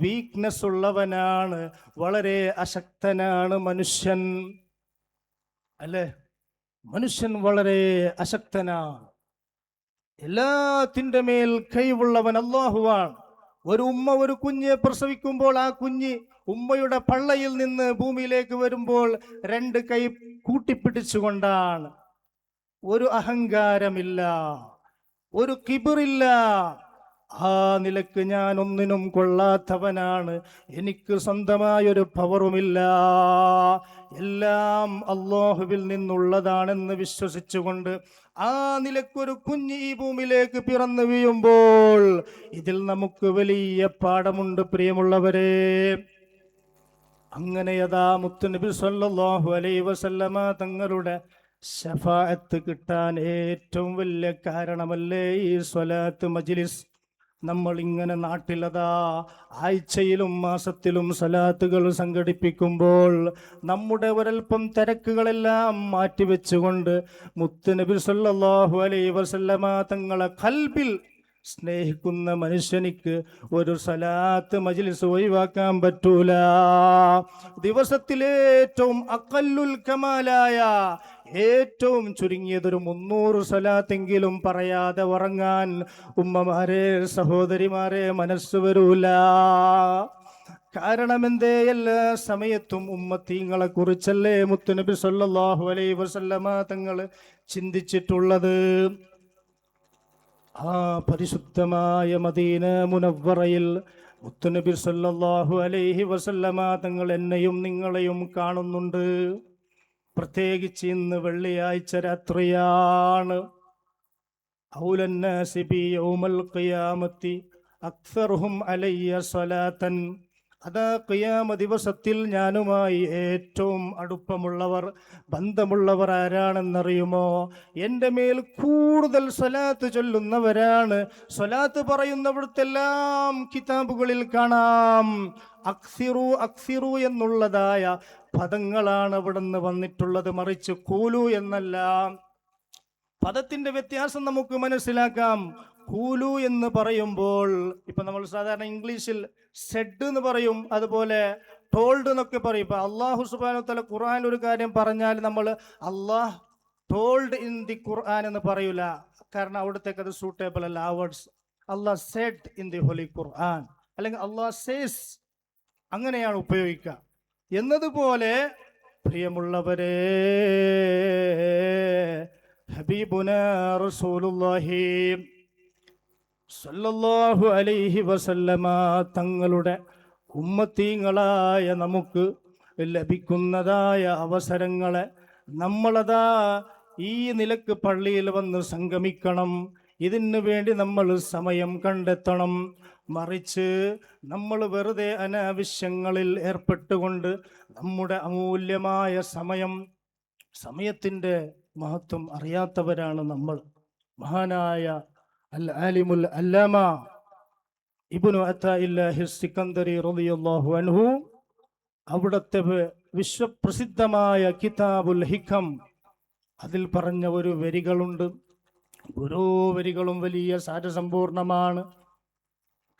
വീക്ക്നെസ് ഉള്ളവനാണ്, വളരെ അശക്തനാണ് മനുഷ്യൻ, അല്ലേ? മനുഷ്യൻ വളരെ അശക്തനാണ്. എല്ലാത്തിൻ്റെ മേൽ കഴിവുള്ളവൻ അല്ലാഹുവാണ്. ഒരു ഉമ്മ ഒരു കുഞ്ഞെ പ്രസവിക്കുമ്പോൾ ആ കുഞ്ഞ് ഉമ്മയുടെ പള്ളയിൽ നിന്ന് ഭൂമിയിലേക്ക് വരുമ്പോൾ 2 കൈ കൂട്ടിപ്പിടിച്ചുകൊണ്ടാണ്. ഒരു അഹങ്കാരമില്ല, ഒരു കിബിറില്ല. ആ നിലക്ക് ഞാൻ ഒന്നിനും കൊള്ളാത്തവനാണ്, എനിക്ക് സ്വന്തമായൊരു പവറുമില്ല, എല്ലാം അല്ലാഹുവിൽ നിന്നുള്ളതാണെന്ന് വിശ്വസിച്ചുകൊണ്ട് ആ നിലക്കൊരു കുഞ്ഞ് ഈ ഭൂമിയിലേക്ക് പിറന്നു വീഴുമ്പോൾ ഇതിൽ നമുക്ക് വലിയ പാഠമുണ്ട് പ്രിയമുള്ളവരെ. അങ്ങനെ യഥാ മുത്തുനബി സല്ലല്ലാഹു അലൈഹി വസല്ലമ തങ്ങളുടെ ശഫാഅത്ത് കിട്ടാൻ ഏറ്റവും വലിയ കാരണമല്ലേ ഈ സ്വലാത്ത് മജ്ലിസ്? നമ്മൾ ഇങ്ങനെ നാട്ടിലതാ ആഴ്ചയിലും മാസത്തിലും സ്വലാത്തുകൾ സംഘടിപ്പിക്കുമ്പോൾ നമ്മുടെ ഒരൽപ്പം തിരക്കുകളെല്ലാം മാറ്റിവെച്ചുകൊണ്ട് മുത്തുനബി സല്ലല്ലാഹു അലൈഹി വസല്ലമ തങ്ങളെ ഖൽബിൽ സ്നേഹിക്കുന്ന മനുഷ്യനിക്ക് ഒരു സലാത്ത് മജ്ലിസ് ഒഴിവാക്കാൻ പറ്റൂല. ദിവസത്തിലേറ്റവും അഖല്ലുൽ കമാലായ, ഏറ്റവും ചുരുങ്ങിയതൊരു 300 സലാത്തെങ്കിലും പറയാതെ ഉറങ്ങാൻ ഉമ്മമാരെ, സഹോദരിമാരെ മനസ്സ് വരൂല. കാരണം എന്തേ? എല്ലാ സമയത്തും ഉമ്മത്തീങ്ങളെ കുറിച്ചല്ലേ മുത്തുനബി സല്ലല്ലാഹു അലൈഹി വസല്ലമ തങ്ങൾ ചിന്തിച്ചിട്ടുള്ളത്. ആ പരിശുദ്ധമായ മദീന മുനവ്വറയിൽ മുത്തുനബി സല്ലല്ലാഹു അലൈഹി വസല്ലമ തങ്ങൾ എന്നെയും നിങ്ങളെയും കാണുന്നുണ്ട്. പ്രത്യേകിച്ച് ഇന്ന് വെള്ളിയാഴ്ച രാത്രിയാണ്. ഔലന്നാസി ബി യൗമൽ ഖിയാമത്തി അക്സറുഹും അലയ്യ സ്വലാത്തൻ. അതാ ഖിയാമ ദിവസത്തിൽ ഞാനുമായി ഏറ്റവും അടുപ്പമുള്ളവർ, ബന്ധമുള്ളവർ ആരാണെന്നറിയുമോ? എൻ്റെ മേൽ കൂടുതൽ സ്വലാത്ത് ചൊല്ലുന്നവരാണ്. സ്വലാത്ത് പറയുന്നവിടത്തെല്ലാം കിതാബുകളിൽ കാണാം അക്സിറു അക്സിറു എന്നുള്ളതായ പദങ്ങളാണ് അവിടുന്ന് വന്നിട്ടുള്ളത്, മറിച്ച് കൂലു എന്നല്ല. പദത്തിന്റെ വ്യത്യാസം നമുക്ക് മനസ്സിലാക്കാം. കൂലു എന്ന് പറയുമ്പോൾ ഇപ്പൊ നമ്മൾ സാധാരണ ഇംഗ്ലീഷിൽ സെഡ് എന്ന് പറയും, അതുപോലെ ടോൾഡ് എന്നൊക്കെ പറയും. ഇപ്പൊ അള്ളാഹു സുബ്ഹാനഹു വ തആല ഖുർആൻ ഒരു കാര്യം പറഞ്ഞാൽ നമ്മൾ Allah told in the Quran എന്ന് പറയൂല, കാരണം അവിടത്തേക്ക് അത് സൂട്ടേബിൾ അല്ല. ആ words Allah said in the holy Quran, അല്ലെങ്കിൽ അള്ളാഹ് സേസ്, അങ്ങനെയാണ് ഉപയോഗിക്കുക. എന്നതുപോലെ പ്രിയമുള്ളവരെ, ഹബീബുനാ റസൂലുള്ളാഹി സല്ലല്ലാഹു അലൈഹി വസല്ലമ തങ്ങളുടെ ഉമ്മത്തീങ്ങളായ നമുക്ക് ലഭിക്കുന്നതായ അവസരങ്ങളെ നമ്മളതാ ഈ നിലക്ക് പള്ളിയിൽ വന്ന് സംഗമിക്കണം. ഇതിനു വേണ്ടി നമ്മൾ സമയം കണ്ടെത്തണം. മറിച്ച് നമ്മൾ വെറുതെ അനാവശ്യങ്ങളിൽ ഏർപ്പെട്ടുകൊണ്ട് നമ്മുടെ അമൂല്യമായ സമയത്തിൻ്റെ മഹത്വം അറിയാത്തവരാണ് നമ്മൾ. മഹാനായ അൽ ആലിമുൽ അല്ലാമ ഇബ്നു അത്താഇല്ലാഹി സിക്കന്ദരി റളിയല്ലാഹു അൻഹു അവിടുത്തെ വിശ്വപ്രസിദ്ധമായ കിതാബുൽ ഹിക്കം, അതിൽ പറഞ്ഞ ഒരു വരികളുണ്ട്. ഓരോ വരികളും വലിയ സാരസമ്പൂർണമാണ്.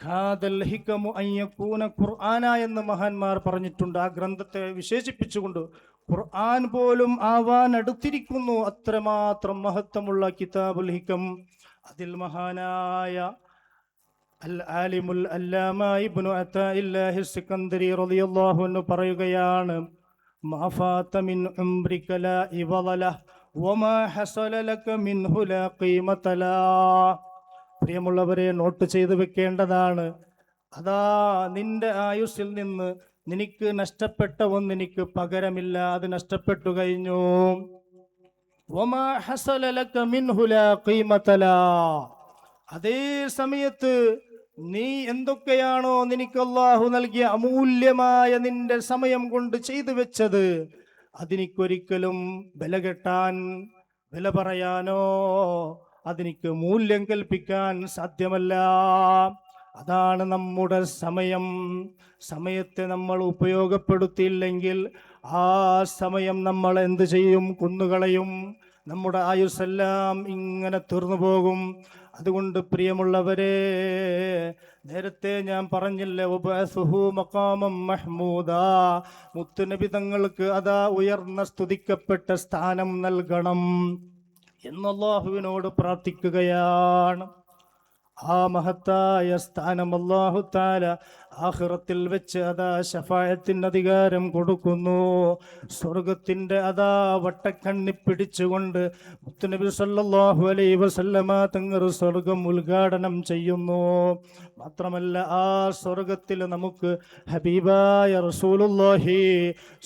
ഖാദൽ ഹികമു അൻ യകൂന ഖുർആന എന്ന് മഹാന്മാർ പറഞ്ഞിട്ടുണ്ട്. ആ ഗ്രന്ഥത്തെ വിശേഷിപ്പിച്ചുകൊണ്ട് ഖുർആൻ പോലും ആവാൻ അടുത്തിരിക്കുന്നു, അത്രമാത്രം മഹത്വമുള്ള കിതാബുൽ ഹികം. അതിൽ മഹാനായ അൽ ആലിമുൽ അല്ലാമ ഇബ്നു അതാഇല്ലാഹി സിക്കന്ദരി റളിയല്ലാഹു അൻഹു പറയുകയാണ്, മാ ഫാത മിൻ ഉംരിക ലാ ഇവളല വമാ ഹസല ലക മിൻഹു ലാ ഖീമത ലാ. പ്രിയമുള്ളവരെ, നോട്ട് ചെയ്തു വെക്കേണ്ടതാണ്. അതാ നിന്റെ ആയുസ്സിൽ നിന്ന് നിനക്ക് നഷ്ടപ്പെട്ട ഒന്നിനിക്ക് പകരമില്ല, അത് നഷ്ടപ്പെട്ടു കഴിഞ്ഞു. വമാ ഹസല ലക മിൻഹു ലാ ഖീമത ലാ. അതേ സമയത്ത് നീ എന്തൊക്കെയാണോ നിനക്ക് അല്ലാഹു നൽകിയ അമൂല്യമായ നിന്റെ സമയം കൊണ്ട് ചെയ്തു വെച്ചത്, അതിനിക്കൊരിക്കലും വില കെട്ടാൻ, വില പറയാനോ അതിനിക്ക് മൂല്യം കൽപ്പിക്കാൻ സാധ്യമല്ല. അതാണ് നമ്മുടെ സമയം. സമയത്തെ നമ്മൾ ഉപയോഗപ്പെടുത്തിയില്ലെങ്കിൽ ആ സമയം നമ്മൾ എന്ത് ചെയ്യും? കുന്നുകളയും. നമ്മുടെ ആയുസ്സെല്ലാം ഇങ്ങനെ തീർന്നു പോകും. അതുകൊണ്ട് പ്രിയമുള്ളവരെ, നേരത്തെ ഞാൻ പറഞ്ഞില്ലേ, വബഅസുഹു മഖാമം മഹ്മൂദാ, മുത്തുനബി തങ്ങൾക്ക് അതാ ഉയർന്ന സ്തുതിക്കപ്പെട്ട സ്ഥാനം നൽകണം എന്ന് അല്ലാഹുവിനോട് പ്രാർത്ഥിക്കുകയാണ്. ആ മഹത്തായ സ്ഥാനം അല്ലാഹു തആല ആഖിറത്തിൽ വെച്ച് അതാ ശഫാഅത്തിന് അധികാരം കൊടുക്കുന്നു. സ്വർഗത്തിന്റെ അതാ വട്ടക്കണ്ണി പിടിച്ചുകൊണ്ട് മുത്തുനബി സല്ലല്ലാഹു അലൈഹി വസല്ലമ തങ്ങൾ സ്വർഗം ഉദ്ഘാടനം ചെയ്യുന്നു. മാത്രമല്ല, ആ സ്വർഗത്തിൽ നമുക്ക് ഹബീബായ റസൂലുള്ളാഹി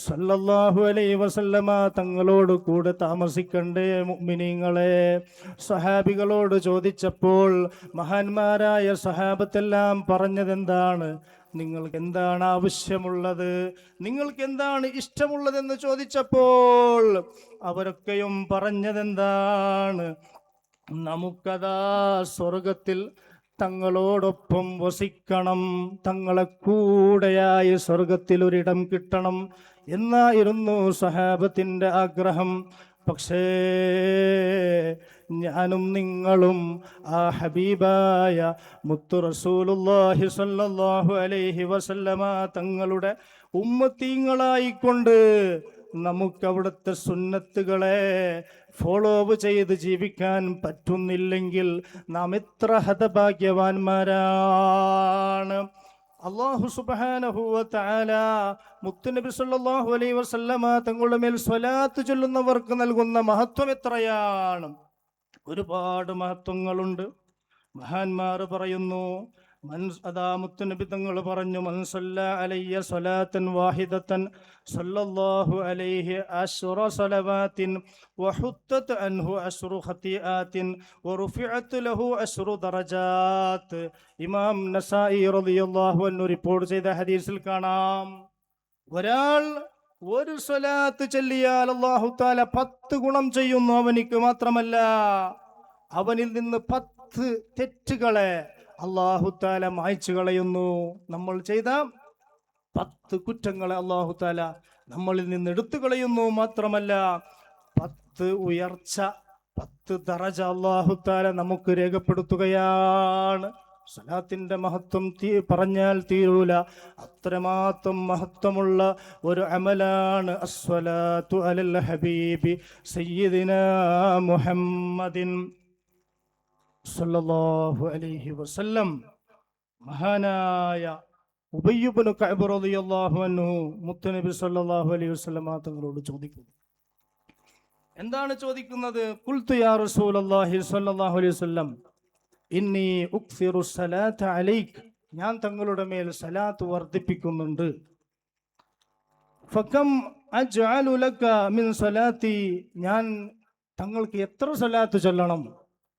സല്ലല്ലാഹു അലൈഹി വസല്ലമ തങ്ങളോട് കൂടെ താമസിക്കണ്ടേ മുഅ്മിനീങ്ങളെ? സ്വഹാബികളോട് ചോദിച്ചപ്പോൾ മഹാന്മാരായ സ്വഹാബത്തെല്ലാം പറഞ്ഞതെന്താണ്? നിങ്ങൾക്ക് എന്താണ് ആവശ്യമുള്ളത്, നിങ്ങൾക്ക് എന്താണ് ഇഷ്ടമുള്ളതെന്ന് ചോദിച്ചപ്പോൾ അവരൊക്കെയും പറഞ്ഞതെന്താണ്? നമുക്കതാ സ്വർഗത്തിൽ തങ്ങളോടൊപ്പം വസിക്കണം, തങ്ങളെ കൂടെയായി സ്വർഗത്തിൽ ഒരിടം കിട്ടണം എന്നായിരുന്നു സ്വഹാബത്തിന്റെ ആഗ്രഹം. പക്ഷേ ഞാനും നിങ്ങളും ആ ഹബീബായ മുത്തു റസൂലുള്ളാഹി സ്വല്ലല്ലാഹു അലൈഹി വസല്ലമ തങ്ങളുടെ ഉമ്മത്തീങ്ങളായിക്കൊണ്ട് നമുക്ക് അവിടുത്തെ സുന്നത്തുകളെ ഫോളോ ചെയ്ത് ജീവിക്കാൻ പറ്റുന്നില്ലെങ്കിൽ നാം എത്ര ഹതഭാഗ്യവാന്മാരാണ്. അല്ലാഹു സുബ്ഹാനഹു വ തആല മുത്തുനബി സല്ലല്ലാഹു അലൈഹി വസല്ലമ തങ്ങളുടെ മേൽ സ്വലാത്ത് ചൊല്ലുന്നവർക്ക് നൽകുന്ന മഹത്വം എത്രയാണ്! ഒരുപാട് മഹത്വങ്ങളുണ്ട്. മഹാന്മാർ പറയുന്നു, അതാ മുത്തുനബി തങ്ങൾ പറഞ്ഞു, മൻ സല്ല അലയ്യ സ്വലാത്തൻ വാഹിദത്തൻ സല്ലല്ലാഹു അലൈഹി അശ്റ സലവാത്തിൻ വഹുത്തത് അൻഹു അശ്റു ഖതിആത്തിൻ വറുഫിഅത് ലഹു അശ്റു ദറജാത്ത്. ഇമാം നസായി റളിയല്ലാഹു അൻഹു റിപ്പോർട്ട് ചെയ്ത ഹദീസിൽ കാണാം, ഒരാൾ ഒരു സ്വലാത്ത് ചൊല്ലിയാൽ അല്ലാഹു തആല 10 ഗുണം ചെയ്യുന്നു അവനിക്ക്. മാത്രമല്ല, അവനിൽ നിന്ന് 10 തെറ്റുകളെ അല്ലാഹു തആല മായ്ച്ചു കളയുന്നു. നമ്മൾ ചെയ്ത 10 കുറ്റങ്ങളെ അല്ലാഹു തആല നമ്മളിൽ നിന്ന് എടുത്തു കളയുന്നു. മാത്രമല്ല, 10 ഉയർച്ച, 10 ദറജ അല്ലാഹു തആല നമുക്ക് രേഖപ്പെടുത്തുകയാണ്. സ്വലാത്തിന്റെ മഹത്വം പറഞ്ഞാൽ തീരൂല. അത്രമാത്രം മഹത്വമുള്ള ഒരു അമലാണ് അസ്സലാത്തു അലൽ ഹബീബി സയ്യിദിനാ മുഹമ്മദിൻ സല്ലല്ലാഹു അലൈഹി വസല്ലം. മഹാനായ ഉബയ്യ് ഇബ്നു കഅബ് റളിയല്ലാഹു അൻഹു മുത്തുനബി സല്ലല്ലാഹു അലൈഹി വസല്ലം തങ്ങളോട് ചോദിക്കുന്നു. എന്താണ് ചോദിക്കുന്നത്? ഖുൽതു യാ റസൂലല്ലാഹി സല്ലല്ലാഹു അലൈഹി വസല്ലം ഇന്നി ഉക്സിറു സലാത്ത അലൈക്, ഞാൻ തങ്ങളുടെ മേൽ സലാത്ത് വർദ്ധിപ്പിക്കുന്നുണ്ട്. ഫകം അജ്അലു ലക മിൻ സലാത്തി, ഞാൻ തങ്ങൾക്ക് എത്ര സലാത്ത് ചൊല്ലണം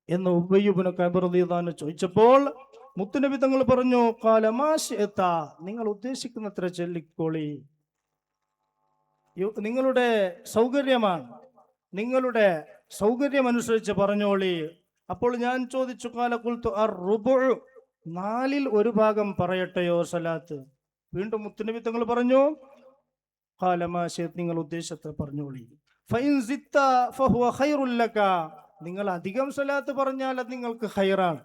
എന്ന് ഉബയ്യ് ഇബ്നു കഅബ് റളിയല്ലാഹു അൻഹു ചോദിച്ചപ്പോൾ മുത്തുനബി തങ്ങൾ പറഞ്ഞു, ഖാല മാ ശിഅത, നിങ്ങൾ ഉദ്ദേശിക്കുന്നത്ര ചൊല്ലിക്കോളി, നിങ്ങളുടെ സൗകര്യമാണ്, നിങ്ങളുടെ സൗകര്യമനുസരിച്ച് പറഞ്ഞോളി. അപ്പോൾ ഞാൻ ചോദിച്ചു, ഖാല ഖുൽതു അർറുബു, 4/1 ഭാഗം പറയട്ടെയോ സലാത്ത്? വീണ്ടും മുത്തുനബി തങ്ങൾ പറഞ്ഞു, ഖാല മാ ശിഅത, നിങ്ങൾ ഉദ്ദേശിച്ചത്ര പറഞ്ഞോളി. ഫഇൻ സിത്ത ഫഹുവ ഖൈറുൽ ലക, നിങ്ങൾ അധികം സലാത്ത് പറഞ്ഞാൽ അത് നിങ്ങൾക്ക് ഖൈറാണ്.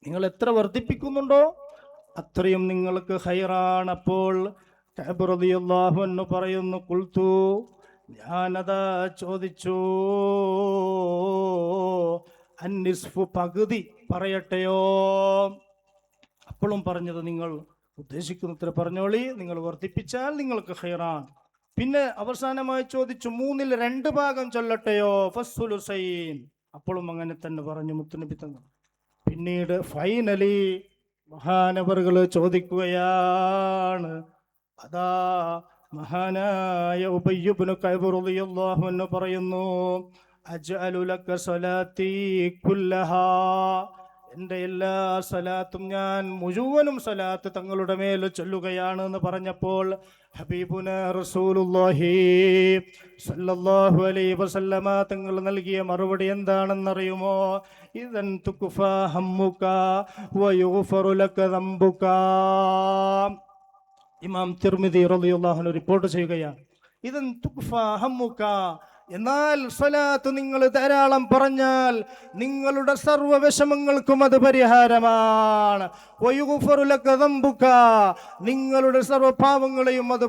നിങ്ങൾ എത്ര വർദ്ധിപ്പിക്കുന്നുണ്ടോ അത്രയും നിങ്ങൾക്ക് ഖൈറാണ്. അപ്പോൾ കഅബ് റളിയല്ലാഹു അൻഹു പറയുന്നു, ഖുൽതു, ഞാനതാ ചോദിച്ചു, അന്നിസ്ഫു, പകുതി പറയട്ടെയോ? അപ്പോഴും പറഞ്ഞത്, നിങ്ങൾ ഉദ്ദേശിക്കുന്നത്ര പറഞ്ഞോളി, നിങ്ങൾ വർദ്ധിപ്പിച്ചാൽ നിങ്ങൾക്ക് ഖൈറാൻ. പിന്നെ അവസാനമായി ചോദിച്ചു, 2/3 ചൊല്ലട്ടെയോ? ഫസ്സുലുസൈൻ. അപ്പോഴും അങ്ങനെ തന്നെ പറഞ്ഞു മുത്തുനബി തങ്ങൾ. പിന്നീട് ഫൈനലി മഹാനവറുകൾ ചോദിക്കുകയാണ്, അതാ മഹാനായ ഉബയ്യ് ഇബ്നു കഅബ് റളിയല്ലാഹു അൻഹു പറയുന്നു, അജ്അലു ലക സ്വലാത്തി കുല്ലഹാ, എൻ്റെ എല്ലാ സലാത്തും, ഞാൻ മുഴുവനും സലാത്ത് തങ്ങളുടെ മേൽ ചൊല്ലുകയാണ് എന്ന് പറഞ്ഞപ്പോൾ ഹബീബുന റസൂലുള്ളാഹി സ്വല്ലല്ലാഹു അലൈഹി വസല്ലമ തങ്ങൾ നൽകിയ മറുപടി എന്താണെന്നറിയുമോ? ഇദൻ തുക്ഫാ ഹമ്മുക വയുഗ്ഫറു ലക ദംബുക. ഇമാം തിർമിദി റളിയല്ലാഹു അൻഹു റിപ്പോർട്ട് ചെയ്യുകയാണ്, ഇദൻ തുക്ഫാ ഹമ്മുക, എന്നാൽ സ്വലാത്ത് നിങ്ങൾ ധാരാളം പറഞ്ഞാൽ നിങ്ങളുടെ സർവ്വ വിഷമങ്ങൾക്കും അത് പരിഹാരമാണ്. വയുഗ്ഫറു ലക ദംബുക, നിങ്ങളുടെ സർവ്വ പാപങ്ങളെയും അത്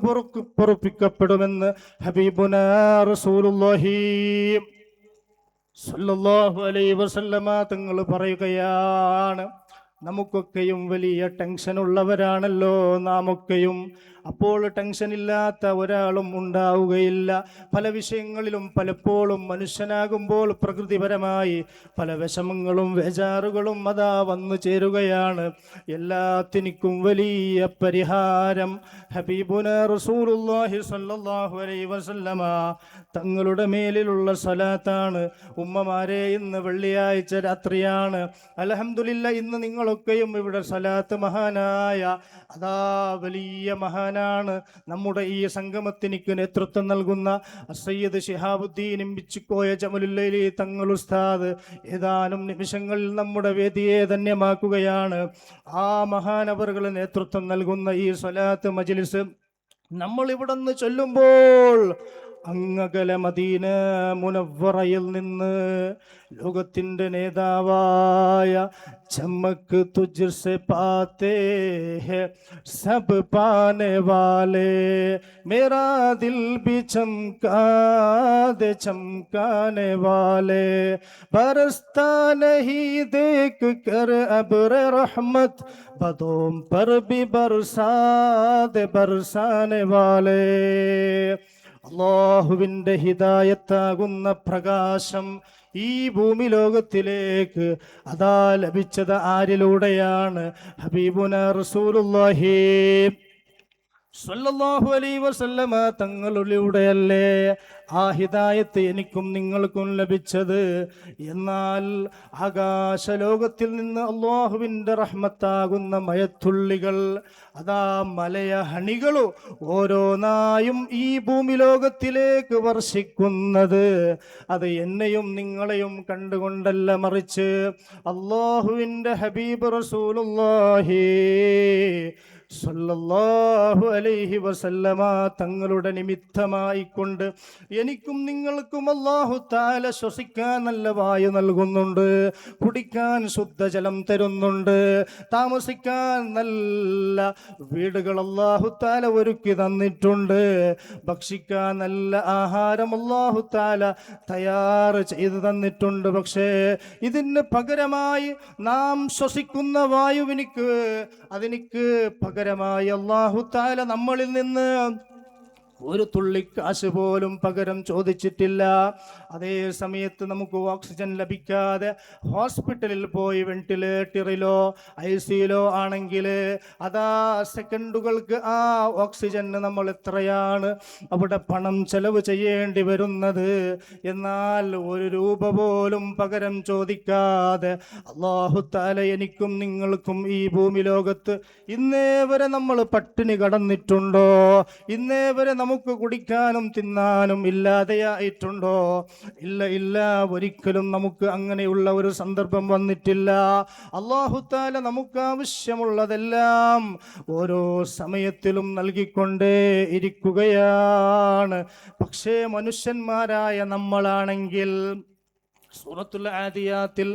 പൊറുപ്പിക്കപ്പെടുമെന്ന് ഹബീബുനാ റസൂലുള്ളാഹി സ്വല്ലല്ലാഹു അലൈഹി വസല്ലമ തങ്ങൾ പറയുകയാണ്. നമുക്കൊക്കെയും വലിയ ടെൻഷൻ ഉള്ളവരാണല്ലോ നാമൊക്കെയും. അപ്പോൾ ടെൻഷൻ ഇല്ലാത്ത ഒരാളും ഉണ്ടാവുകയില്ല. പല വിഷയങ്ങളിലും പലപ്പോഴും മനുഷ്യനാകുമ്പോൾ പ്രകൃതിപരമായി പല വിഷമങ്ങളും വേജാറുകളും അതാ വന്നു ചേരുകയാണ്. എല്ലാത്തിനും വലിയ പരിഹാരം ഹബീബുനാ റസൂലുള്ളാഹി സ്വല്ലല്ലാഹു അലൈഹി വസല്ലമ തങ്ങളുടെ മേലിലുള്ള സ്വലാത്താണ്. ഉമ്മമാരെ, ഇന്ന് വെള്ളിയാഴ്ച രാത്രിയാണ്. അൽഹംദുലില്ലാ, ഇന്ന് നിങ്ങളൊക്കെയും ഇവിടെ സ്വലാത്ത് മഹാനായ അതാ വലിയ മഹാനാണ് നമ്മുടെ ഈ സംഗമത്തിനിക്ക് നേതൃത്വം നൽകുന്ന സയ്യിദ് ശിഹാബുദ്ദീൻ ഇമ്പിച്ചിക്കോയ ജമലുല്ലൈലി തങ്ങൾ ഉസ്താദ് ഏതാനും നിമിഷങ്ങളിൽ നമ്മുടെ വേദിയെ ധന്യമാക്കുകയാണ്. ആ മഹാനവറുകൾ നേതൃത്വം നൽകുന്ന ഈ സ്വലാത്ത് മജ്ലിസ് നമ്മൾ ഇവിടെ നിന്ന് ചൊല്ലുമ്പോൾ അങ്ങകല മദീന മുനവ്വറയിൽ നിന്ന് ലോകത്തിൻ്റെ നേതാവായ ചമക് തുജ്സെ പാത്തേ ഹെ സബ് പാനെ വാലേ, മേരാ ദിൽ ബി ചമകാ ദേ ചമകാനെ വാലേ, ബരസ്താ നഹീ ദേഖ് കർ അബ്റെ റഹ്മത്ത്, ബദോം പർ ബി ബർസാ ദേ ബർസാനെ വാലേ. അല്ലാഹുവിൻ്റെ ഹിദായത്താകുന്ന പ്രകാശം ഈ ഭൂമി ലോകത്തിലേക്ക് അതാ ലഭിച്ചത് ആരിലൂടെയാണ്? ഹബീബുനാ റസൂലുള്ളാഹി സ്വല്ലല്ലാഹു അലൈഹി വസല്ലമ തങ്ങളിലൂടെയല്ലേ ആ ഹിദായത്ത് എനിക്കും നിങ്ങൾക്കും ലഭിച്ചത്. എന്നാൽ ആകാശലോകത്തിൽ നിന്ന് അല്ലാഹുവിൻ്റെ റഹ്മത്താകുന്ന മയത്തുള്ളികൾ അതാ മലയഹണികളോ ഓരോന്നായും ഈ ഭൂമി ലോകത്തിലേക്ക് വർഷിക്കുന്നത് അത് എന്നെയും നിങ്ങളെയും കണ്ടുകൊണ്ടല്ല, മറിച്ച് അല്ലാഹുവിൻ്റെ ഹബീബ് റസൂലുള്ളാഹി സ്വല്ലല്ലാഹു അലൈഹി വസല്ലമ തങ്ങളുടെ നിമിത്തമായിക്കൊണ്ട് എനിക്കും നിങ്ങൾക്കും അല്ലാഹു തആല ശ്വസിക്കാൻ നല്ല വായു നൽകുന്നുണ്ട്, കുടിക്കാൻ ശുദ്ധജലം തരുന്നുണ്ട്, താമസിക്കാൻ നല്ല വീടുകൾ അല്ലാഹു തആല ഒരുക്കി തന്നിട്ടുണ്ട്, ഭക്ഷിക്കാൻ നല്ല ആഹാരം അല്ലാഹു തആല തയ്യാർ ചെയ്തു തന്നിട്ടുണ്ട്. പക്ഷേ ഇതിന് പകരമായി നാം ശ്വസിക്കുന്ന വായുവിനിക്ക് അതിനിക്ക് പകരമായി അല്ലാഹു തആല നമ്മളിൽ നിന്ന് ഒരു തുള്ളി കാശ് പോലും പകരം ചോദിച്ചിട്ടില്ല. അതേ സമയത്ത് നമുക്ക് ഓക്സിജൻ ലഭിക്കാതെ ഹോസ്പിറ്റലിൽ പോയി വെന്റിലേറ്ററിലോ ICUലോ ആണെങ്കിൽ അതാ സെക്കൻഡുകൾക്ക് ആ ഓക്സിജന് നമ്മൾ എത്രയാണ് അവിടെ പണം ചെലവ് ചെയ്യേണ്ടി വരുന്നത്. എന്നാൽ ഒരു രൂപ പോലും പകരം ചോദിക്കാതെ അല്ലാഹു തആല എനിക്കും നിങ്ങൾക്കും ഈ ഭൂമി ലോകത്ത് ഇന്നേ വരെ നമ്മൾ പട്ടിണി കടന്നിട്ടുണ്ടോ? ഇന്നേ വരെ നമുക്ക് കുടിക്കാനും തിന്നാനും ഇല്ലാതെയായിട്ടുണ്ടോ? ഇല്ല, ഇല്ല, ഒരിക്കലും നമുക്ക് അങ്ങനെയുള്ള ഒരു സന്ദർഭം വന്നിട്ടില്ല. അല്ലാഹു തആല നമുക്ക് ആവശ്യമുള്ളതെല്ലാം ഓരോ സമയത്തിലും നൽകിക്കൊണ്ടേ ഇരിക്കുകയാണ്. പക്ഷേ മനുഷ്യന്മാരായ നമ്മളാണെങ്കിൽ സൂറത്തുൽ ആദിയാത്തിൽ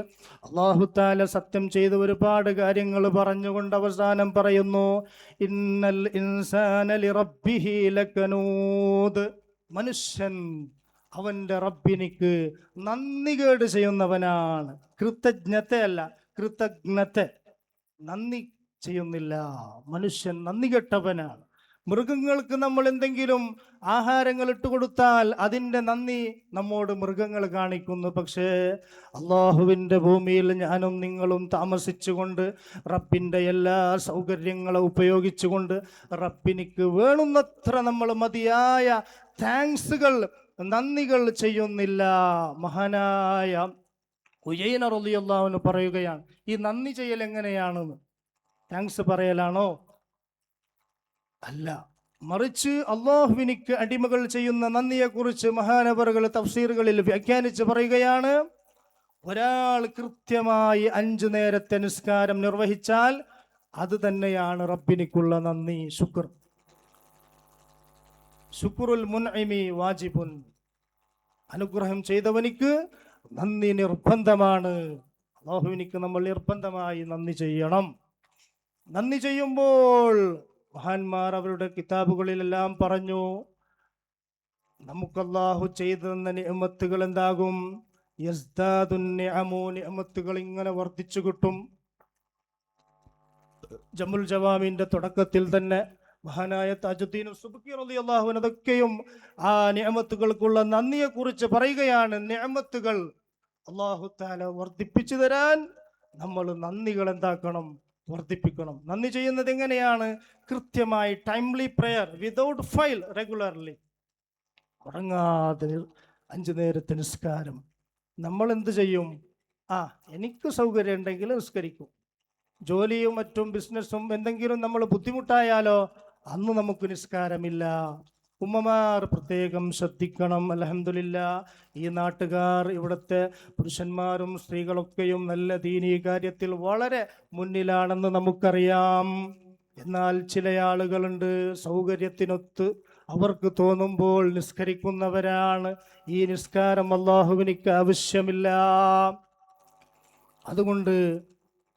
അല്ലാഹു തആല സത്യം ചെയ്ത് ഒരുപാട് കാര്യങ്ങൾ പറഞ്ഞുകൊണ്ട് അവസാനം പറയുന്നു, ഇന്നൽ ഇൻസാന ലിറബ്ബിഹി ലകനൂദ്. മനുഷ്യൻ അവന്റെ റബ്ബിനിക്ക് നന്ദികേട് ചെയ്യുന്നവനാണ്. കൃതജ്ഞതയല്ല, കൃതജ്ഞത. നന്ദി ചെയ്യുന്നില്ല. മനുഷ്യൻ നന്ദി കെട്ടവനാണ്. മൃഗങ്ങൾക്ക് നമ്മൾ എന്തെങ്കിലും ആഹാരങ്ങൾ ഇട്ടുകൊടുത്താൽ അതിൻ്റെ നന്ദി നമ്മോട് മൃഗങ്ങൾ കാണിക്കുന്നു. പക്ഷേ അള്ളാഹുവിൻ്റെ ഭൂമിയിൽ ഞാനും നിങ്ങളും താമസിച്ചുകൊണ്ട് റബ്ബിൻ്റെ എല്ലാ സൗകര്യങ്ങളും ഉപയോഗിച്ചുകൊണ്ട് റബ്ബിനിക്ക് വേണ്ടുന്നത്ര നമ്മൾ മതിയായ താങ്ക്സുകൾ, നന്ദികൾ ചെയ്യുന്നില്ല. മഹാനായ ഉയൈന റളിയല്ലാഹു അൻഹു പറയുകയാണ്, ഈ നന്ദി ചെയ്യൽ എങ്ങനെയാണെന്ന്. താങ്ക്സ് പറയലാണോ? അല്ല, മറിച്ച് അള്ളാഹുവിനിക്ക് അടിമകൾ ചെയ്യുന്ന നന്ദിയെക്കുറിച്ച് മഹാനവറുകൾ തഫ്സീറുകളിൽ വ്യാഖ്യാനിച്ച് പറയുകയാണ്, ഒരാൾ കൃത്യമായി 5 നേരത്തെ നിസ്കാരം നിർവഹിച്ചാൽ അത് തന്നെയാണ് റബ്ബിനിക്കുള്ള നന്ദി. ശുക്റുൽ മുൻഇമി വാജിബുൻ. അനുഗ്രഹം ചെയ്തവനിക്ക് നന്ദി നിർബന്ധമാണ്. അള്ളാഹുവിനിക്ക് നമ്മൾ നിർബന്ധമായി നന്ദി ചെയ്യണം. നന്ദി ചെയ്യുമ്പോൾ മഹാന്മാർ അവരുടെ കിതാബുകളിലെല്ലാം പറഞ്ഞു, നമുക്ക് അല്ലാഹു ചെയ്തു തന്ന നിഅമത്തുകൾ എന്താകും? യസ്ദാദുൻ നിഅമു, നിഅമത്തുകൾ ഇങ്ങനെ വർദ്ധിച്ചു കിട്ടും. ജമുൽ ജവാമിന്റെ തുടക്കത്തിൽ തന്നെ മഹാനായ താജുദ്ദീൻ സുബ്കി റളിയല്ലാഹു അൻഹു അതൊക്കെയും ആ നിഅമത്തുകൾക്കുള്ള നന്ദിയെക്കുറിച്ച് പറയുകയാണ്. നിഅമത്തുകൾ അല്ലാഹു തആല വർദ്ധിപ്പിച്ചു തരാൻ നമ്മൾ നന്ദികൾ എന്താക്കണം? വർദ്ധിപ്പിക്കണം. നന്ദി ചെയ്യുന്നത് എങ്ങനെയാണ്? കൃത്യമായി timely prayer without fail, regularly, ഉറങ്ങാതെ 5 നേരത്തെ നിസ്കാരം. നമ്മൾ എന്ത് ചെയ്യും? എനിക്ക് സൗകര്യം ഉണ്ടെങ്കിൽ നിസ്കരിക്കും. ജോലിയും മറ്റും ബിസിനസ്സും എന്തെങ്കിലും നമ്മൾ ബുദ്ധിമുട്ടായാലോ അന്ന് നമുക്ക് നിസ്കാരമില്ല. ഉമ്മമാർ പ്രത്യേകം ശ്രദ്ധിക്കണം. അൽഹംദുലില്ലാഹ്, ഈ നാട്ടുകാർ, ഇവിടുത്തെ പുരുഷന്മാരും സ്ത്രീകളൊക്കെയും നല്ല ദീനീ കാര്യത്തിൽ വളരെ മുന്നിലാണെന്ന് നമുക്കറിയാം. എന്നാൽ ചില ആളുകളുണ്ട്, സൗകര്യത്തിനൊത്ത് അവർക്ക് തോന്നുമ്പോൾ നിസ്കരിക്കുന്നവരാണ്. ഈ നിസ്കാരം അല്ലാഹുവിനിക്ക് ആവശ്യമില്ല. അതുകൊണ്ട്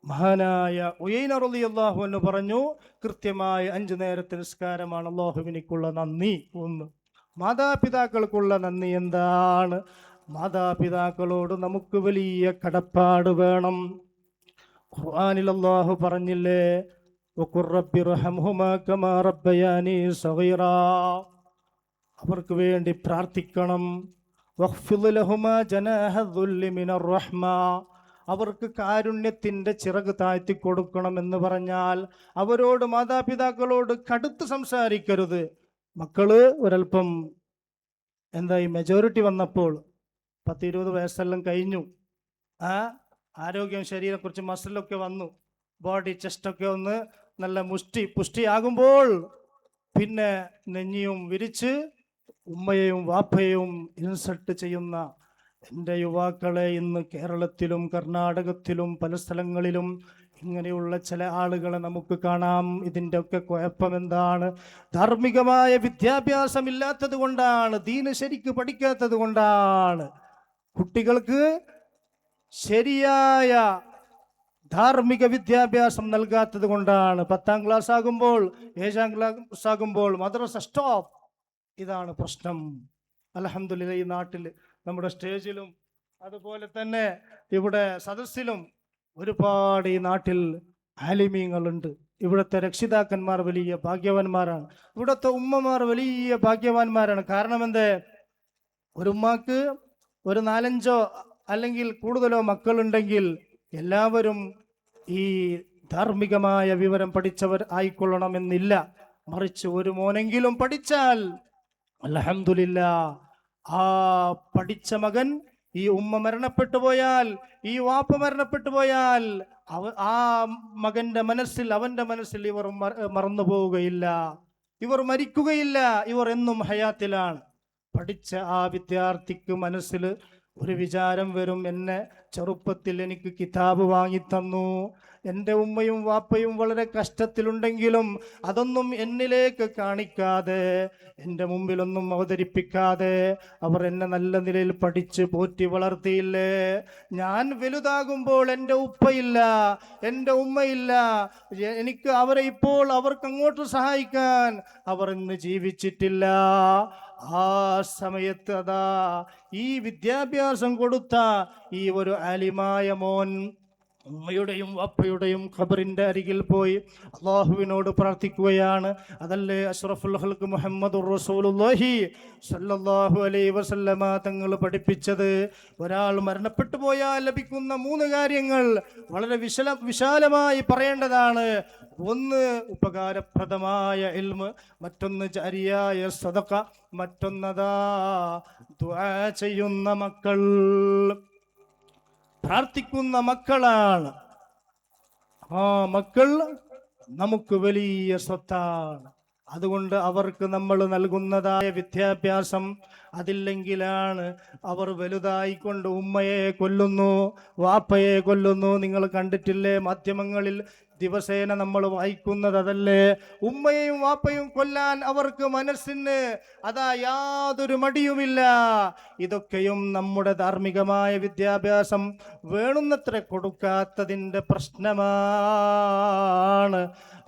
മഹാനായ ഉയൈന റളിയല്ലാഹു അൻഹു പറഞ്ഞു, കൃത്യമായ 5 നേരത്തെ നിസ്കാരമാണ് അല്ലാഹുവിനിക്കുള്ള നന്ദി. 1. മാതാപിതാക്കൾക്കുള്ള നന്ദി എന്താണ്? മാതാപിതാക്കളോട് നമുക്ക് വലിയ കടപ്പാട് വേണം. ഖുർആനിൽ അല്ലാഹു പറഞ്ഞില്ലേ, വഖുർ റബ്ബിർഹംഹുമാ കമാ റബ്ബയാനി സഗീറാ. അവർക്ക് വേണ്ടി പ്രാർത്ഥിക്കണം. വഖ്ഫിദ് ലഹുമാ ജനാഹ ദുല്ലി മിനർ റഹ്മ. അവർക്ക് കാരുണ്യത്തിൻ്റെ ചിറക് താഴ്ത്തി കൊടുക്കണം എന്ന് പറഞ്ഞാൽ അവരോട്, മാതാപിതാക്കളോട് കടുത്ത് സംസാരിക്കരുത്. മക്കള് ഒരൽപ്പം എന്തായി മെജോറിറ്റി വന്നപ്പോൾ 10-20 വയസ്സെല്ലാം കഴിഞ്ഞു, ആരോഗ്യം, ശരീരത്തെക്കുറിച്ച് മസിലൊക്കെ വന്നു, ബോഡി ചെസ്റ്റൊക്കെ ഒന്ന് നല്ല പുഷ്ടിയാകുമ്പോൾ പിന്നെ നെഞ്ഞിയും വിരിച്ച് ഉമ്മയെയും വാപ്പയെയും ഇൻസൾട്ട് ചെയ്യുന്ന എൻ്റെ യുവാക്കളെ ഇന്ന് കേരളത്തിലും കർണാടകത്തിലും പല സ്ഥലങ്ങളിലും ഇങ്ങനെയുള്ള ചില ആളുകളെ നമുക്ക് കാണാം. ഇതിൻ്റെ ഒക്കെ കുഴപ്പം എന്താണ്? ധാർമ്മികമായ വിദ്യാഭ്യാസം ഇല്ലാത്തത് കൊണ്ടാണ്, ദീന് ശരിക്ക് പഠിക്കാത്തത് കൊണ്ടാണ്, കുട്ടികൾക്ക് ശരിയായ ധാർമ്മിക വിദ്യാഭ്യാസം നൽകാത്തത് കൊണ്ടാണ്. 10ാം ക്ലാസ് ആകുമ്പോൾ, 7ാം ക്ലാസ് ആകുമ്പോൾ മദ്രസ സ്റ്റോപ്പ്. ഇതാണ് പ്രശ്നം. അൽഹംദുലില്ലാഹ്, ഈ നാട്ടിൽ നമ്മുടെ സ്റ്റേജിലും അതുപോലെ തന്നെ ഇവിടെ സദസ്സിലും ഒരുപാട് ഈ നാട്ടിൽ ആലിമീങ്ങളുണ്ട്. ഇവിടുത്തെ രക്ഷിതാക്കന്മാർ വലിയ ഭാഗ്യവാന്മാരാണ്. ഇവിടുത്തെ ഉമ്മമാർ വലിയ ഭാഗ്യവാന്മാരാണ്. കാരണം എന്തേ? ഒരു ഉമ്മാക്ക് ഒരു 4-5 അല്ലെങ്കിൽ കൂടുതലോ മക്കളുണ്ടെങ്കിൽ എല്ലാവരും ഈ ധാർമ്മികമായ വിവരം പഠിച്ചവർ ആയിക്കൊള്ളണമെന്നില്ല. മറിച്ച് ഒരു മോനെങ്കിലും പഠിച്ചാൽ അൽഹംദുലില്ലാഹ്, ആ പഠിച്ച മകൻ, ഈ ഉമ്മ മരണപ്പെട്ടു പോയാൽ, ഈ വാപ്പ മരണപ്പെട്ടു പോയാൽ ആ മകന്റെ മനസ്സിൽ, അവന്റെ മനസ്സിൽ ഇവർ മറന്നു പോവുകയില്ല, ഇവർ മരിക്കുകയില്ല, ഇവർ എന്നും ഹയാത്തിലാണ്. പഠിച്ച ആ വിദ്യാർത്ഥിക്ക് മനസ്സിൽ ഒരു വിചാരം വരും, എന്നെ ചെറുപ്പത്തിൽ എനിക്ക് കിതാബ് വാങ്ങിത്തന്നു. എൻ്റെ ഉമ്മയും വാപ്പയും വളരെ കഷ്ടത്തിലുണ്ടെങ്കിലും അതൊന്നും എന്നിലേക്ക് കാണിക്കാതെ, എൻ്റെ മുമ്പിലൊന്നും അവതരിപ്പിക്കാതെ അവർ എന്നെ നല്ല നിലയിൽ പഠിച്ച് പോറ്റി വളർത്തിയില്ലേ. ഞാൻ വലുതാകുമ്പോൾ എൻ്റെ ഉപ്പയില്ല, എൻ്റെ ഉമ്മയില്ല, എനിക്ക് അവരെ ഇപ്പോൾ അവർക്ക് അങ്ങോട്ട് സഹായിക്കാൻ അവർ ഇന്ന് ജീവിച്ചിട്ടില്ല. ആ സമയത്ത് അതാ ഈ വിദ്യാഭ്യാസം കൊടുത്ത ഈ ഒരു ആലിമായ മോൻ ഉമ്മയുടെയും വാപ്പയുടെയും ഖബറിന്റെ അരികിൽ പോയി അള്ളാഹുവിനോട് പ്രാർത്ഥിക്കുകയാണ്. അതല്ലേ അഷ്റഫുൽ ഖൽഖ് മുഹമ്മദുർ റസൂലുള്ളാഹി സ്വല്ലല്ലാഹു അലൈഹി വസല്ലമ തങ്ങൾ പഠിപ്പിച്ചത്. ഒരാൾ മരണപ്പെട്ടു പോയാൽ ലഭിക്കുന്ന 3 കാര്യങ്ങൾ വളരെ വിശാലമായി പറയേണ്ടതാണ്. ഒന്ന് ഉപകാരപ്രദമായ ഇൽമ്, മറ്റൊന്ന് ജാരിയായ സദഖ, മറ്റൊന്നതാ ദുആ ചെയ്യുന്ന മക്കൾ, പ്രാർത്ഥിക്കുന്ന മക്കളാണ്. ആ മക്കൾ നമുക്ക് വലിയ സ്വത്താണ്. അതുകൊണ്ട് അവർക്ക് നമ്മൾ നൽകുന്നതായ വിദ്യാഭ്യാസം അതില്ലെങ്കിലാണ് അവർ വലുതായിക്കൊണ്ട് ഉമ്മയെ കൊല്ലുന്നു, വാപ്പയെ കൊല്ലുന്നു. നിങ്ങൾ കണ്ടിട്ടില്ലേ മാധ്യമങ്ങളിൽ ദിവസേന നമ്മൾ വായിക്കുന്നത് അതല്ലേ? ഉമ്മയും വാപ്പയും കൊല്ലാൻ അവർക്ക് മനസ്സിന് അതാ യാതൊരു മടിയുമില്ല. ഇതൊക്കെയും നമ്മുടെ ധാർമ്മികമായ വിദ്യാഭ്യാസം വേണ്ടുന്നത്ര കൊടുക്കാത്തതിൻ്റെ പ്രശ്നമാണ്.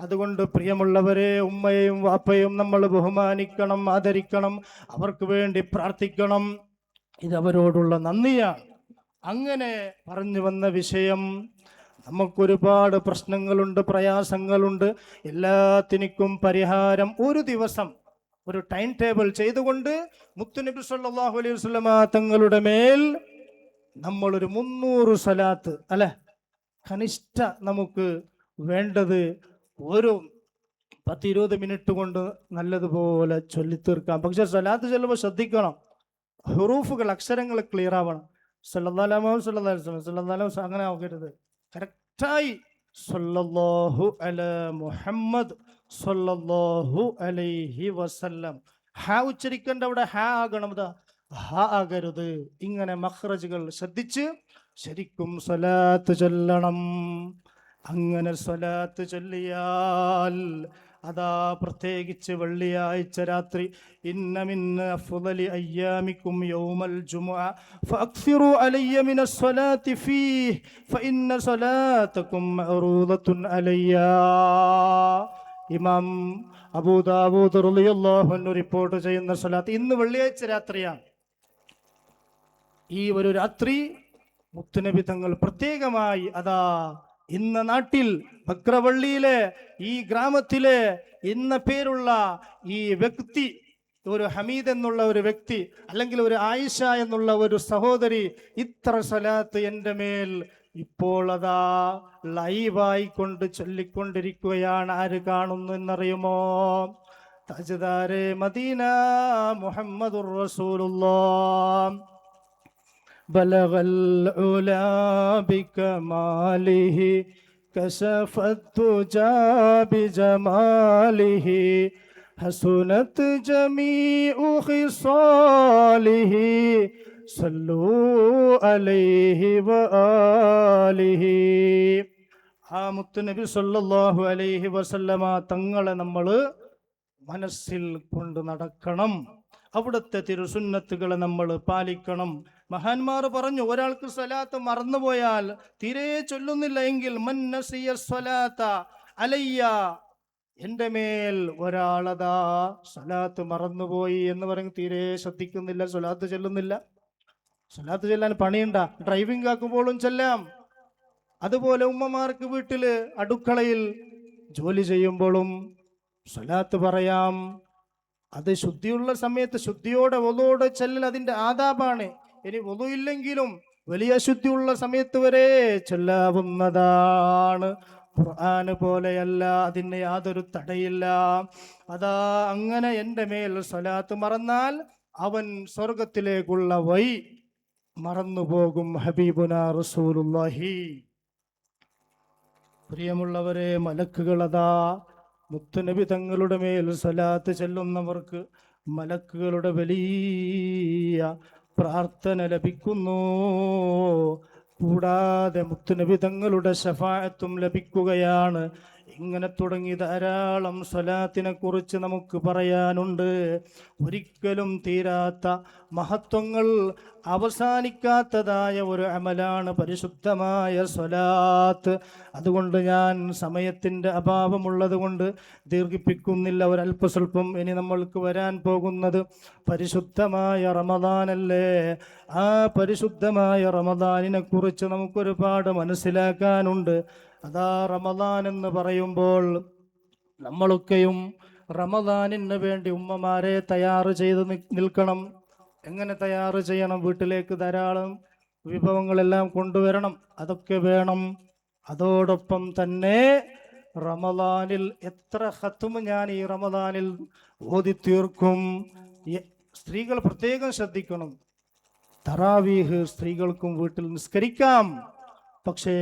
അതുകൊണ്ട് പ്രിയമുള്ളവരെ, ഉമ്മയെയും വാപ്പയും നമ്മൾ ബഹുമാനിക്കണം, ആദരിക്കണം, അവർക്ക് വേണ്ടി പ്രാർത്ഥിക്കണം. ഇതവരോടുള്ള നന്ദിയാണ്. അങ്ങനെ പറഞ്ഞു വന്ന വിഷയം, നമുക്കൊരുപാട് പ്രശ്നങ്ങളുണ്ട്, പ്രയാസങ്ങളുണ്ട്. എല്ലാത്തിനും പരിഹാരം ഒരു ദിവസം ഒരു ടൈം ടേബിൾ ചെയ്തുകൊണ്ട് മുത്തുനബി സല്ലല്ലാഹു അലൈഹി വസല്ലമ തങ്ങളുടെ മേൽ നമ്മളൊരു 300 സ്വലാത്ത് അല്ലെ, കനിഷ്ഠ നമുക്ക് വേണ്ടത് ഒരു 10-20 മിനിറ്റ് കൊണ്ട് നല്ലതുപോലെ ചൊല്ലിത്തീർക്കാം. പക്ഷെ സ്വലാത്ത് ചൊല്ലുമ്പോൾ ശ്രദ്ധിക്കണം, ഹുറൂഫുകൾ, അക്ഷരങ്ങൾ ക്ലിയർ ആവണം. സല്ലല്ലാഹു അലൈഹി വസല്ലം അങ്ങനെ ആകരുത്. കറക്റ്റായി സല്ലല്ലാഹു അലാ മുഹമ്മദ് സല്ലല്ലാഹു അലൈഹി വസല്ലം. ഹ ഉച്ചരിക്കേണ്ട അവിടെ ഹ ആകണം, ഹ ആകരുത്. ഇങ്ങനെ മഖ്റജുകൾ ശ്രദ്ധിച്ച് ശരിക്കും സ്വലാത്ത് ചൊല്ലണം. അങ്ങനെ സ്വലാത്ത് ചൊല്ലിയാൽ അതാ പ്രത്യേകിച്ച് വെള്ളിയാഴ്ച രാത്രി, ഇന്ന മിൻ അഫ്ളലി അയ്യാമിക്കും യൗമൽ ജുമുഅ ഫഅക്സിറു അലയ്യ മിനസ് സ്വലാത്തി ഫീഹി ഫഇന്ന സ്വലാതകും മഅറൂദത്തുൻ അലയ്യ. ഇമാം അബൂ ദാവൂദ് റളിയല്ലാഹു അൻഹു റിപ്പോർട്ട് ചെയ്യുന്ന സ്വലാത്ത് ഇന്ന് വെള്ളിയാഴ്ച രാത്രിയാണ്. ഈ ഒരു രാത്രി മുത്തുനബി തങ്ങൾ പ്രത്യേകമായി അതാ ഇന്ന നാട്ടിൽ ബക്രവള്ളിയിലെ ഈ ഗ്രാമത്തിലെ ഇന്ന പേരുള്ള ഈ വ്യക്തി, ഒരു ഹമീദ് എന്നുള്ള ഒരു വ്യക്തി, അല്ലെങ്കിൽ ഒരു ആയിഷ എന്നുള്ള ഒരു സഹോദരി ഇത്ര സ്വലാത്ത് എൻ്റെ മേൽ ഇപ്പോൾ അതാ ലൈവായി കൊണ്ട് ചൊല്ലിക്കൊണ്ടിരിക്കുകയാണ്. ആര് കാണുന്നു എന്നറിയുമോ? താജ്ദാരെ മദീന മുഹമ്മദുർ റസൂലുള്ളാഹ്. بلغ العلا بكماله كشف الدجى بجماله حسنت جميع خصاله صلوا عليه وآله. ആ മുത്തുനബി സല്ലല്ലാഹു അലൈഹി വസല്ലമ തങ്ങളെ നമ്മൾ മനസ്സിൽ കൊണ്ട് നടക്കണം. അവിടുത്തെ തിരുസുന്നത്തുകളെ നമ്മൾ പാലിക്കണം. മഹാന്മാർ പറഞ്ഞു, ഒരാൾക്ക് സ്വലാത്ത് മറന്നുപോയാൽ, തീരെ ചൊല്ലുന്നില്ല എങ്കിൽ, മൻ നസിയ സ്വലാത്ത അലയ്യ, എൻ്റെ മേൽ ഒരാളതാ സ്വലാത്ത് മറന്നുപോയി എന്ന് പറഞ്ഞ് തീരെ ശ്രദ്ധിക്കുന്നില്ല, സ്വലാത്ത് ചൊല്ലുന്നില്ല. സ്വലാത്ത് ചൊല്ലാൻ പണിയുണ്ട, ഡ്രൈവിംഗ് ആക്കുമ്പോഴും ചെല്ലാം. അതുപോലെ ഉമ്മമാർക്ക് വീട്ടില് അടുക്കളയിൽ ജോലി ചെയ്യുമ്പോഴും സ്വലാത്ത് പറയാം. അത് ശുദ്ധിയുള്ള സമയത്ത് ശുദ്ധിയോടെ വളുവോടെ ചെല്ലൽ അതിൻ്റെ ആദാബാണ്. ഇനി വളു ഇല്ലെങ്കിലും വലിയ ശുദ്ധിയുള്ള സമയത്ത് വരെ ചൊല്ലാവുന്നതാണ്. ഖുർആന് പോലെയല്ല, അതിന് യാതൊരു തടയില്ല. അതാ അങ്ങനെ എൻ്റെ മേൽ സ്വലാത്ത് മറന്നാൽ അവൻ സ്വർഗത്തിലേക്കുള്ള വഴി മറന്നുപോകും. ഹബീബുന റസൂലുള്ളാഹി. പ്രിയമുള്ളവരെ, മലക്കുകളതാ മുത്തുനബി തങ്ങളുടെ മേൽ സ്വലാത്ത് ചെല്ലുന്നവർക്ക് മലക്കുകളുടെ വലിയ പ്രാർത്ഥന ലഭിക്കുന്നു. കൂടാതെ മുത്തുനബി തങ്ങളുടെ ശഫാഅത്തും ലഭിക്കുകയാണ്. ഇങ്ങനെ തുടങ്ങി ധാരാളം സ്വലാത്തിനെ കുറിച്ച് നമുക്ക് പറയാനുണ്ട്. ഒരിക്കലും തീരാത്ത മഹത്വങ്ങൾ അവസാനിക്കാത്തതായ ഒരു അമലാണ് പരിശുദ്ധമായ സ്വലാത്ത്. അതുകൊണ്ട് ഞാൻ സമയത്തിൻ്റെ അഭാവമുള്ളത് കൊണ്ട് ദീർഘിപ്പിക്കുന്നില്ല. ഒരല്പസ്വല്പം ഇനി നമ്മൾക്ക് വരാൻ പോകുന്നത് പരിശുദ്ധമായ റമദാനല്ലേ. ആ പരിശുദ്ധമായ റമദാനിനെ കുറിച്ച് നമുക്കൊരുപാട് മനസ്സിലാക്കാനുണ്ട്. അതാ റമദാൻ എന്ന് പറയുമ്പോൾ നമ്മളൊക്കെയും റമദാനിന് വേണ്ടി ഉമ്മമാരെ തയ്യാറ് ചെയ്ത് നിൽക്കണം. എങ്ങനെ തയ്യാറ് ചെയ്യണം? വീട്ടിലേക്ക് ധാരാളം വിഭവങ്ങളെല്ലാം കൊണ്ടുവരണം, അതൊക്കെ വേണം. അതോടൊപ്പം തന്നെ റമദാനിൽ എത്ര ഖത്മ് ഞാൻ ഈ റമദാനിൽ ഓതി തീർക്കും. സ്ത്രീകൾ പ്രത്യേകം ശ്രദ്ധിക്കണം. തറാവീഹ് സ്ത്രീകൾക്കും വീട്ടിൽ നിസ്കരിക്കാം. പക്ഷേ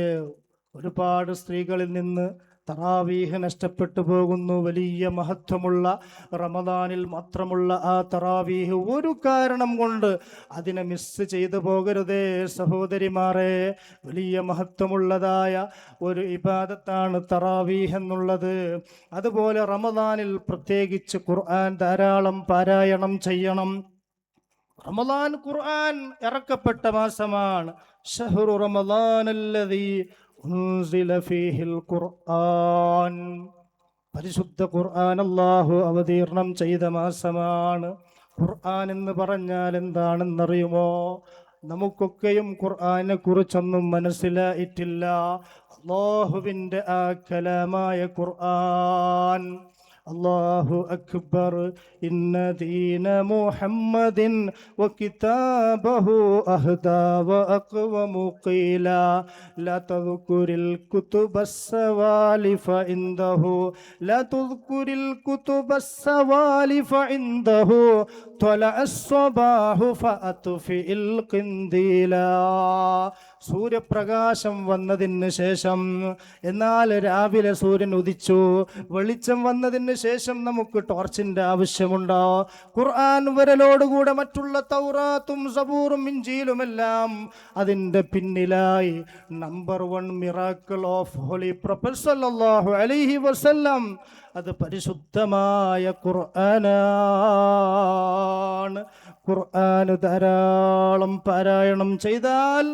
ഒരുപാട് സ്ത്രീകളിൽ നിന്ന് തറാവീഹ് നഷ്ടപ്പെട്ടു പോകുന്നു. വലിയ മഹത്വമുള്ള റമദാനിൽ മാത്രമുള്ള ആ തറാവീഹ് ഒരു കാരണം കൊണ്ട് അതിനെ മിസ് ചെയ്തു പോകരുതേ സഹോദരിമാരെ. വലിയ മഹത്വമുള്ളതായ ഒരു ഇബാദത്താണ് തറാവീഹ് എന്നുള്ളത്. അതുപോലെ റമദാനിൽ പ്രത്യേകിച്ച് ഖുർആൻ ധാരാളം പാരായണം ചെയ്യണം. റമദാൻ ഖുർആൻ ഇറക്കപ്പെട്ട മാസമാണ്. ഷഹ്റു റമദാനല്ലദീ ഉൻസില ഫീഹിൽ ഖുർആൻ. പരിശുദ്ധ ഖുർആൻ അല്ലാഹു അവതീർണം ചെയ്ത മാസമാണ്. ഖുർആൻ എന്ന് പറഞ്ഞാൽ എന്താണെന്നറിയുമോ? നമുക്കൊക്കെയും ഖുർആനെ കുറിച്ചൊന്നും മനസ്സിലായിട്ടില്ല. അല്ലാഹുവിൻ്റെ ആ കലാമായ ഖുർആൻ. അല്ലാഹു അക്ബർ. ഇന്ന ദീന മുഹമ്മദിൻ വകിതാബഹു അഹ്ദാ വഅഖ്വമു ഖീലാ ലാ തദ്കുരിൽ കുതുബസ്സവാലിഫ ഇൻദഹു ലാ തദ്കുരിൽ കുതുബസ്സവാലിഫ ഇൻദഹു ത്വലഅസ്സബാഹു ഫഅത്ഫിഇൽ ഖിൻദീലാ. സൂര്യപ്രകാശം വന്നതിന് ശേഷം, എന്നാൽ രാവിലെ സൂര്യൻ ഉദിച്ചു, വെളിച്ചം വന്നതിന് ശേഷം നമുക്ക് ടോർച്ചിന്റെ ആവശ്യമുണ്ടോ? ഖുർആൻ വരലോടുകൂടെ മറ്റുള്ള തൗറാത്തും സബൂറും ഇഞ്ചീലുമെല്ലാം അതിൻ്റെ പിന്നിലായി. Number 1 miracle of holy prophet സല്ലല്ലാഹു അലൈഹി വസല്ലം, അത് പരിശുദ്ധമായ ഖുർആനാണ്. ഖുർആൻ ധാരാളം പാരായണം ചെയ്താൽ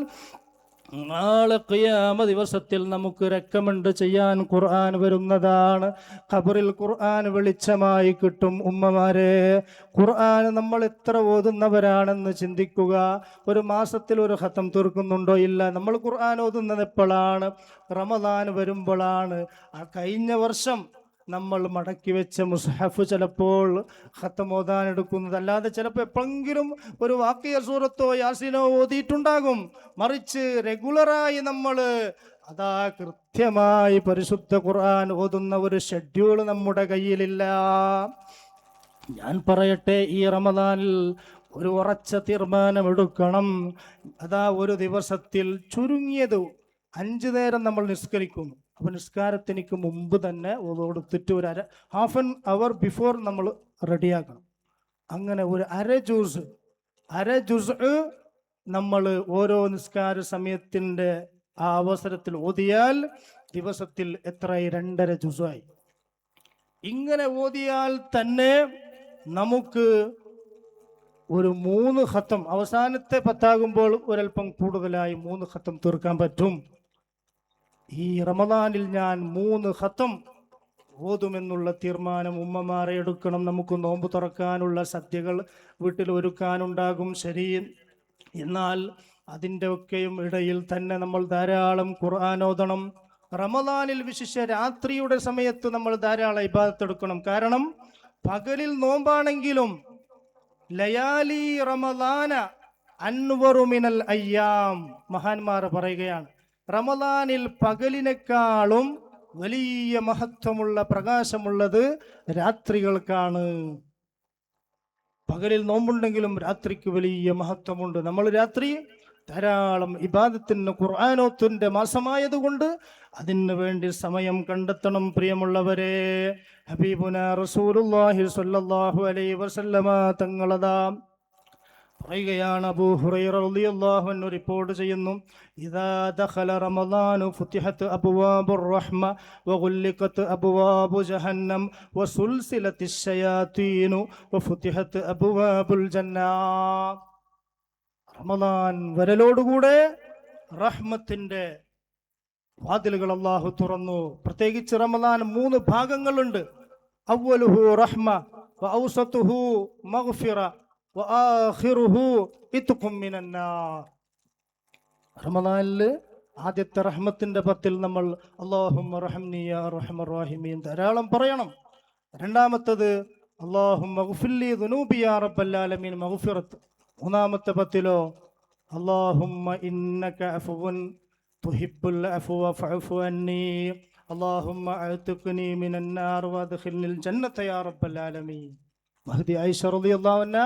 നാളെ ഖിയാമ ദിവസത്തിൽ നമുക്ക് റെക്കമെൻഡ് ചെയ്യാൻ ഖുർആൻ വരുന്നതാണ്. ഖബറിൽ ഖുർആൻ വെളിച്ചമായി കിട്ടും. ഉമ്മമാരെ, ഖുർആൻ നമ്മൾ എത്ര ഓതുന്നവരാണെന്ന് ചിന്തിക്കുക. ഒരു മാസത്തിൽ ഒരു ഖത്തം തീർക്കുന്നുണ്ടോ? ഇല്ല. നമ്മൾ ഖുർആൻ ഓതുന്നത് എപ്പോഴാണ്? റമദാൻ വരുമ്പോഴാണ്. ആ കഴിഞ്ഞ വർഷം നമ്മൾ മടക്കി വെച്ച മുസ്ഹഫ് ചിലപ്പോൾ ഖത്തം ഓതാൻ എടുക്കുന്നത്, അല്ലാതെ ചിലപ്പോൾ എപ്പോഴെങ്കിലും ഒരു വാക്കിയ സൂറത്തോ യാസീനോ ഓതിയിട്ടുണ്ടാകും. മറിച്ച് റെഗുലറായി നമ്മൾ അതാ കൃത്യമായി പരിശുദ്ധ ഖുർആൻ ഓതുന്ന ഒരു ഷെഡ്യൂൾ നമ്മുടെ കയ്യിലില്ല. ഞാൻ പറയട്ടെ, ഈ റമദാനിൽ ഒരു ഉറച്ച തീരുമാനമെടുക്കണം. അതാ ഒരു ദിവസത്തിൽ ചുരുങ്ങിയത് 5 നേരം നമ്മൾ നിസ്കരിക്കുന്നു. അപ്പോൾ നിസ്കാരത്തിനിക്ക് മുമ്പ് തന്നെ കൊടുത്തിട്ട് ഒരു ഹാഫ് ആൻ അവർ ബിഫോർ നമ്മൾ റെഡിയാക്കണം. അങ്ങനെ ഒരു അര ജുസ് നമ്മൾ ഓരോ നിസ്കാര സമയത്തിൻ്റെ ആ അവസരത്തിൽ ഓതിയാൽ ദിവസത്തിൽ എത്രയായി? 2.5 ജുസായി. ഇങ്ങനെ ഓതിയാൽ തന്നെ നമുക്ക് ഒരു 3 ഖത്തം, അവസാനത്തെ 10 ഒരൽപ്പം കൂടുതലായി 3 ഖത്തം തീർക്കാൻ പറ്റും. ഈ റമദാനിൽ ഞാൻ 3 ഖത്തം ഓതുമെന്നുള്ള തീർമാനം ഉമ്മമാരെ എടുക്കണം. നമുക്ക് നോമ്പ് തുറക്കാനുള്ള സദ്യകൾ വീട്ടിൽ ഒരുക്കാനുണ്ടാകും, ശരി. എന്നാൽ അതിൻ്റെ ഒക്കെയും ഇടയിൽ തന്നെ നമ്മൾ ധാരാളം ഖുർആൻ ഓതണം. റമദാനിൽ വിശിഷ്യ രാത്രിയുടെ സമയത്ത് നമ്മൾ ധാരാളം ഇബാദത്ത് എടുക്കണം. കാരണം പകലിൽ നോമ്പാണെങ്കിലും ലയാലി റമദാന അൻവറു മിനൽ അയ്യാം, മഹാന്മാർ പറയുകയാണ്, റമദാനിൽ പകലിനേക്കാളും വലിയ മഹത്വമുള്ള പ്രകാശമുള്ളത് രാത്രികൾക്കാണ്. പകലിൽ നോമ്പുണ്ടെങ്കിലും രാത്രിക്ക് വലിയ മഹത്വമുണ്ട്. നമ്മൾ രാത്രി ധാരാളം ഇബാദത്തിന് ഖുർആനോത്തിന്റെ മാസമായതുകൊണ്ട് അതിനു വേണ്ടി സമയം കണ്ടെത്തണം. പ്രിയമുള്ളവരെ, ഹബീബുന റസൂലുള്ളാഹി സ്വല്ലല്ലാഹു അലൈഹി വസല്ലമ തങ്ങളതാ പറയുകയാണ്, അബൂ ഹുറൈറ റളിയല്ലാഹു അൻഹു റിപ്പോർട്ട് ചെയ്യുന്നു, ഇദാ ദഖല റമളാനു ഫുതിഹത് അബ്വാബുർ റഹ്മ വഗുല്ലിഖത് അബ്വാബു ജഹന്നം വസുൽസിലത്തിശ് ശയാതീനു വഫുതിഹത് അബ്വാബുൽ ജന്നാ. റമളാൻ വരലോടുകൂടെ റഹ്മത്തിന്റെ വാതിലുകൾ അല്ലാഹു തുറന്നു. പ്രത്യേകിച്ച് റമളാൻ 3 ഭാഗങ്ങളുണ്ട്. അവ്വലുഹു റഹ്മ വഔസതുഹു മഗ്ഫിറ വആഖിറുഹു ഇത്ഖും മിനന്നാർ. റമളാനിൽ ആദ്യത്തെ റഹ്മത്തിന്റെ 10 നമ്മൾ അല്ലാഹുമ്മ റഹ്മനി യാ അർഹമർ റഹീമീൻ ധാരാളം പറയണം. രണ്ടാമത്തേത് അല്ലാഹുമ്മഗ്ഫിർലി ദുനൂബി യാ റബ്ബൽ ആലമീൻ മഗ്ഫിറത്ത്. മൂന്നാമത്തെ 10 അല്ലാഹുമ്മ ഇന്നക അഫ്വുൻ തുഹിബ്ബുൽ അഫ്വ ഫഅഫു അന്നി അല്ലാഹുമ്മ അഅ്തിഖ്നി മിനന്നാർ വഅദ്ഖിൽനിൽ ജന്നത യാ റബ്ബൽ ആലമീൻ. മഹദി ആയിഷ റളിയല്ലാഹു അൻഹ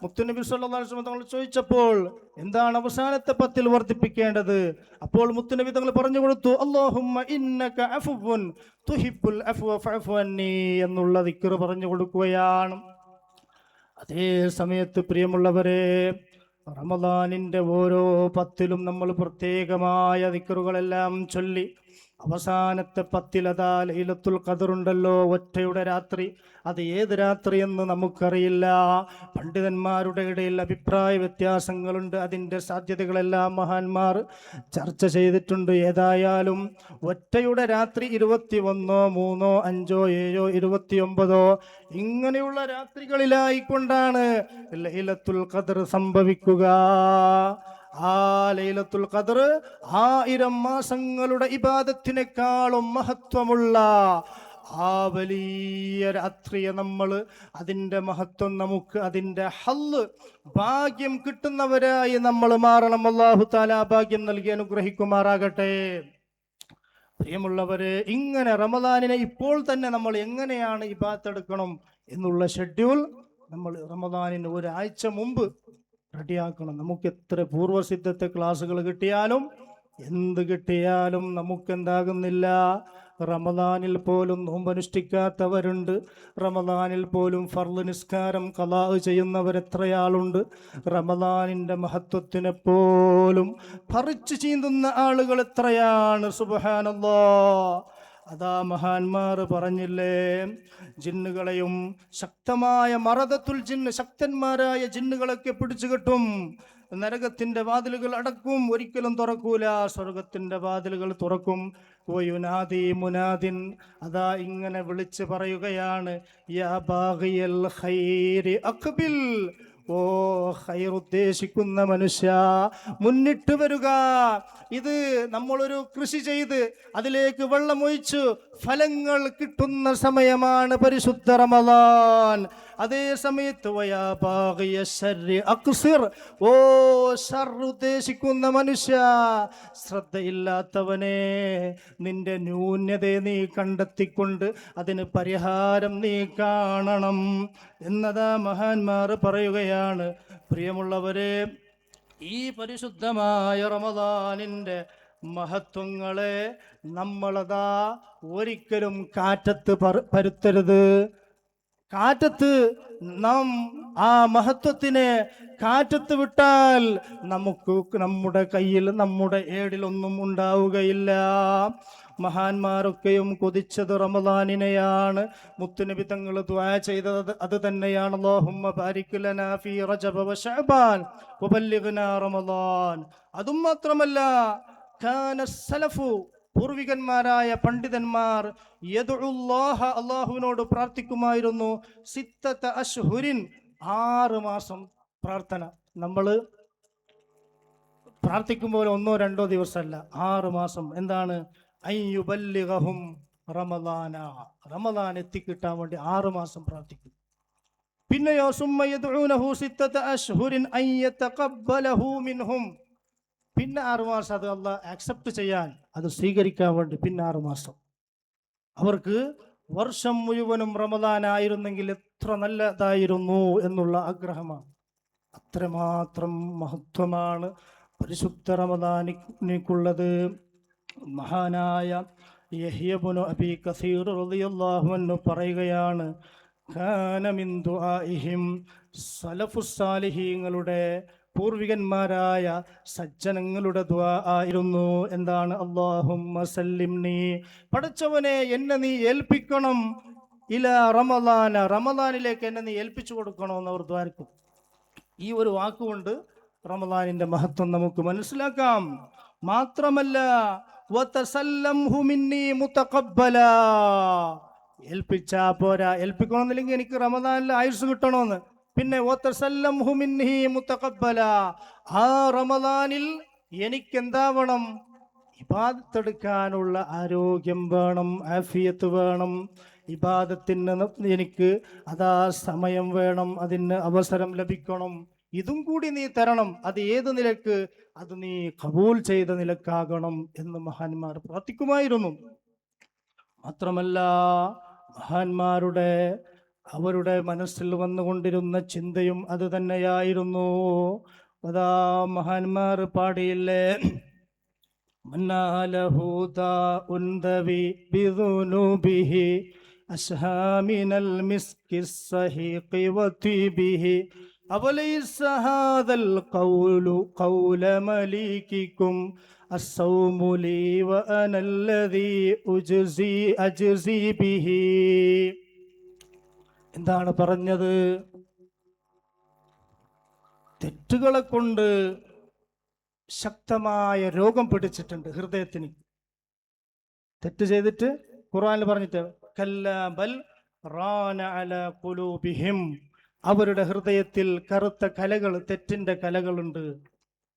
മുത്തുനബി സല്ലല്ലാഹു അലൈഹി വസല്ലം തങ്ങൾ ചോദിച്ചപ്പോൾ എന്താണ് അവസാനത്തെ 10 വർദ്ധിപ്പിക്കേണ്ടത്? അപ്പോൾ മുത്തുനബി തങ്ങൾ പറഞ്ഞു കൊടുത്തു, അല്ലാഹുമ്മ ഇന്നക അഫ്വുൻ തുഹിബ്ബുൽ അഫ്വ ഫഅഫു അന്നി എന്നുള്ള ദിക്ർ പറഞ്ഞു കൊടുക്കുകയാണ്. അതേ സമയത്ത് പ്രിയമുള്ളവരെ, റമളാനിന്റെ ഓരോ 10 നമ്മൾ പ്രത്യേകമായ ദിക്റുകളെല്ലാം ചൊല്ലി അവസാനത്തെ 10 അതാ ലൈലത്തുൽ ഖദർ ഉണ്ടല്ലോ, ഒറ്റയുടെ രാത്രി. അത് ഏത് രാത്രി എന്ന് നമുക്കറിയില്ല. പണ്ഡിതന്മാരുടെ ഇടയിൽ അഭിപ്രായ വ്യത്യാസങ്ങളുണ്ട്. അതിൻ്റെ സാധ്യതകളെല്ലാം മഹാന്മാർ ചർച്ച ചെയ്തിട്ടുണ്ട്. ഏതായാലും ഒറ്റയുടെ രാത്രി 21, 3, 5, 7, 29 ഇങ്ങനെയുള്ള രാത്രികളിലായിക്കൊണ്ടാണ് ലൈലത്തുൽ ഖദർ സംഭവിക്കുക. ആ ലൈലത്തുൽ ഖദർ 1000 മാസങ്ങളുടെ ഇബാദത്തിനേക്കാളും മഹത്വമുള്ള ആ വലിയ രാത്രിയെ നമ്മൾ അതിൻ്റെ മഹത്വം നമുക്ക് അതിൻ്റെ ഹല്ല് ഭാഗ്യം കിട്ടുന്നവരായി നമ്മൾ മാറണം. അല്ലാഹു തആല ഭാഗ്യം നൽകി അനുഗ്രഹിക്കുമാറാകട്ടെ. പ്രിയമുള്ളവരെ, ഇങ്ങനെ റമദാനിനെ ഇപ്പോൾ തന്നെ നമ്മൾ എങ്ങനെയാണ് ഇബാദത്ത് എടുക്കണം എന്നുള്ള ഷെഡ്യൂൾ നമ്മൾ റമദാനിന് ഒരാഴ്ച മുമ്പ് റെഡിയാക്കണം. നമുക്ക് എത്ര പൂർവ്വസിദ്ധത്തെ ക്ലാസ്സുകൾ കിട്ടിയാലും എന്ത് കിട്ടിയാലും നമുക്കെന്താകുന്നില്ല. റമദാനിൽ പോലും നോമ്പനുഷ്ഠിക്കാത്തവരുണ്ട്. റമദാനിൽ പോലും ഫർള് നിസ്കാരം ഖളാ ചെയ്യുന്നവരെത്രയാളുണ്ട്. റമദാനിൻ്റെ മഹത്വത്തിനെ പോലും പറിച്ചു ചീന്തുന്ന ആളുകൾ എത്രയാണ്. സുബ്ഹാനല്ലാഹ്. അതാ മഹാന്മാർ പറഞ്ഞില്ലേ, ജിന്നുകളെയും ശക്തമായ മറദത്തുൽ ജിന്ന്, ശക്തന്മാരായ ജിന്നുകളൊക്കെ പിടിച്ചു കെട്ടും. നരകത്തിന്റെ വാതിലുകൾ അടക്കും, ഒരിക്കലും തുറക്കൂല. സ്വർഗത്തിന്റെ വാതിലുകൾ തുറക്കും. വയുനാദി മുനാദിൻ, അതാ ഇങ്ങനെ വിളിച്ച് പറയുകയാണ്, യാ ബാഗിയൽ ഖൈരി അഖ്ബിൽ, ഓ ഖൈർ ഉദ്ദേശിക്കുന്ന മനുഷ്യ മുന്നിട്ട് വരിക. ഇത് നമ്മളൊരു കൃഷി ചെയ്ത് അതിലേക്ക് വെള്ളമൊഴിച്ച് ഫലങ്ങൾ കിട്ടുന്ന സമയമാണ് പരിശുദ്ധ റമളാൻ. അതേ സമയത്ത് വയാ ബാഗിയ ശർരി അക്സിർ, ഓ ശർ ഉദ്ദേശിക്കുന്ന മനുഷ്യ, ശ്രദ്ധയില്ലാത്തവനെ, നിന്റെ ന്യൂനതയെ നീ കണ്ടെത്തിക്കൊണ്ട് അതിന് പരിഹാരം നീ കാണണം എന്നതാ മഹാന്മാർ പറയുകയാണ്. പ്രിയമുള്ളവരെ, ഈ പരിശുദ്ധമായ റമദാനിൻ്റെ മഹത്വങ്ങളെ നമ്മളതാ ഒരിക്കലും കാറ്റത്ത് പരുത്തരുത്. കാറ്റത്ത് നാം ആ മഹത്വത്തിനെ കാറ്റത്ത് വിട്ടാൽ നമുക്ക് നമ്മുടെ കയ്യിൽ, നമ്മുടെ ഏടിലൊന്നും ഉണ്ടാവുകയില്ല. മഹാന്മാരൊക്കെയും കൊതിച്ചത് റമദാനിനെയാണ്. മുത്തുനബി തങ്ങൾ ദുആ ചെയ്തത് അത് തന്നെയാണ്. അല്ലാഹുമ്മ ബാരിക് ലനാ ഫീ റജബ വ ശഅബാൻ വബല്ലിഗ്നാ റമദാൻ. അതും മാത്രമല്ല, കാന സലഫു, പൂർവികന്മാരായ പണ്ഡിതന്മാർ യദ്ഉല്ലാഹ, അല്ലാഹുവിനോട് പ്രാർത്ഥിക്കുമായിരുന്നു. 6 അശ്ഹുരിൻ, 6 മാസം പ്രാർത്ഥന. നമ്മൾ പ്രാർത്ഥിക്കുമ്പോൾ 1 or 2 ദിവസമല്ല, 6 മാസം. എന്താണ്? അയ്യുബല്ലിഗഹും റമദാന, റമദാൻ എത്തിക്കിട്ടാൻ വേണ്ടി 6 മാസം പ്രാർത്ഥിക്കും. പിന്നെയോ സുമ്മ യദ്ഉനഹു 6 അശ്ഹുരിൻ അൻ യതഖബ്ബലഹു മിൻഹും, പിന്നെ 6 മാസം അത് അല്ലാഹ് ആക്സെപ്റ്റ് ചെയ്യാൻ, അത് സ്വീകരിക്കാൻ വേണ്ടി പിന്നെ 6 മാസം. അവർക്ക് വർഷം മുഴുവനും റമദാനായിരുന്നെങ്കിൽ എത്ര നല്ലതായിരുന്നു എന്നുള്ള ആഗ്രഹമാണ്. അത്രമാത്രം മഹത്വമാണ് പരിശുദ്ധ റമദാനിക്കുള്ളത്. മഹാനായ യഹ്യ ഇബ്നു അബീ കസീർ റളിയല്ലാഹു അൻഹു പറയുകയാണ്, കാന മിൻ ദുആഇഹിം സലഫുസ്സാലിഹീങ്ങളുടെ പൂർവികന്മാരായ സജ്ജനങ്ങളുടെ ദുആ ആയിരുന്നു. എന്താണ്? അല്ലാഹുമ്മ സല്ലിംനി, പടച്ചവനെ എന്നെ നീ ഏൽപ്പിക്കണം, ഇലാ റമളാന, റമളാനിലേക്ക് എന്നെ നീ ഏൽപ്പിച്ചു കൊടുക്കണമെന്ന് അവർ ദ്വാരക്കും. ഈ ഒരു വാക്കുകൊണ്ട് റമളാനിന്റെ മഹത്വം നമുക്ക് മനസ്സിലാക്കാം. മാത്രമല്ല വതസല്ലംഹു മിന്നി മുതഖബ്ബലാ, ഏൽപ്പിച്ചാ പോരാ, ഏൽപ്പിക്കണമെന്നില്ലെങ്കിൽ എനിക്ക് റമളാനിൽ ആയുസ് കിട്ടണമെന്ന്. പിന്നെ വതസല്ലംഹു മിന്നി മുതഖബ്ബലാ, ആ റമളാനിൽ എനിക്ക് എന്താവണം? ഇബാദത്തെടുക്കാനുള്ള ആരോഗ്യം വേണം, ആഫിയത്ത് വേണം. ഇബാദത്തിന് എനിക്ക് അതാ സമയം വേണം, അതിന് അവസരം ലഭിക്കണം. ഇതും കൂടി നീ തരണം. അത് ഏത് നിലക്ക്? അത് നീ കബൂൽ ചെയ്ത നിലക്കാകണം എന്ന് മഹാന്മാർ പ്രാർത്ഥിക്കുമായിരുന്നു. മാത്രമല്ല മഹാന്മാരുടെ അവരുടെ മനസ്സിൽ വന്നുകൊണ്ടിരുന്ന ചിന്തയും അത് തന്നെയായിരുന്നു. അതാ മഹാന്മാർ പാടിയില്ലേ, മന്നാലഹു ദാഉൻ ദവി ബിദുനൂബിഹി അസ്ഹാമിനൽ മിസ്കിസ് സഹീഖി വതിബിഹി അവലൈസ ഹാദൽ ഖൗലു ഖൗല മലീകികും അസ്സൗമു ലീ വഅനല്ലദീ അജ്സി ബിഹി. എന്താണ് പറഞ്ഞത്? തെറ്റുകളെ കൊണ്ട് ശക്തമായ രോഗം പിടിച്ചിട്ടുണ്ട് ഹൃദയത്തിന്. തെറ്റ് ചെയ്തിട്ട് ഖുർആനിൽ പറഞ്ഞിട്ട് കല്ലാ ബൽ റാന അലാ ഖുലൂബിഹിം, അവരുടെ ഹൃദയത്തിൽ കറുത്ത കലകൾ, തെറ്റിന്റെ കലകളുണ്ട്.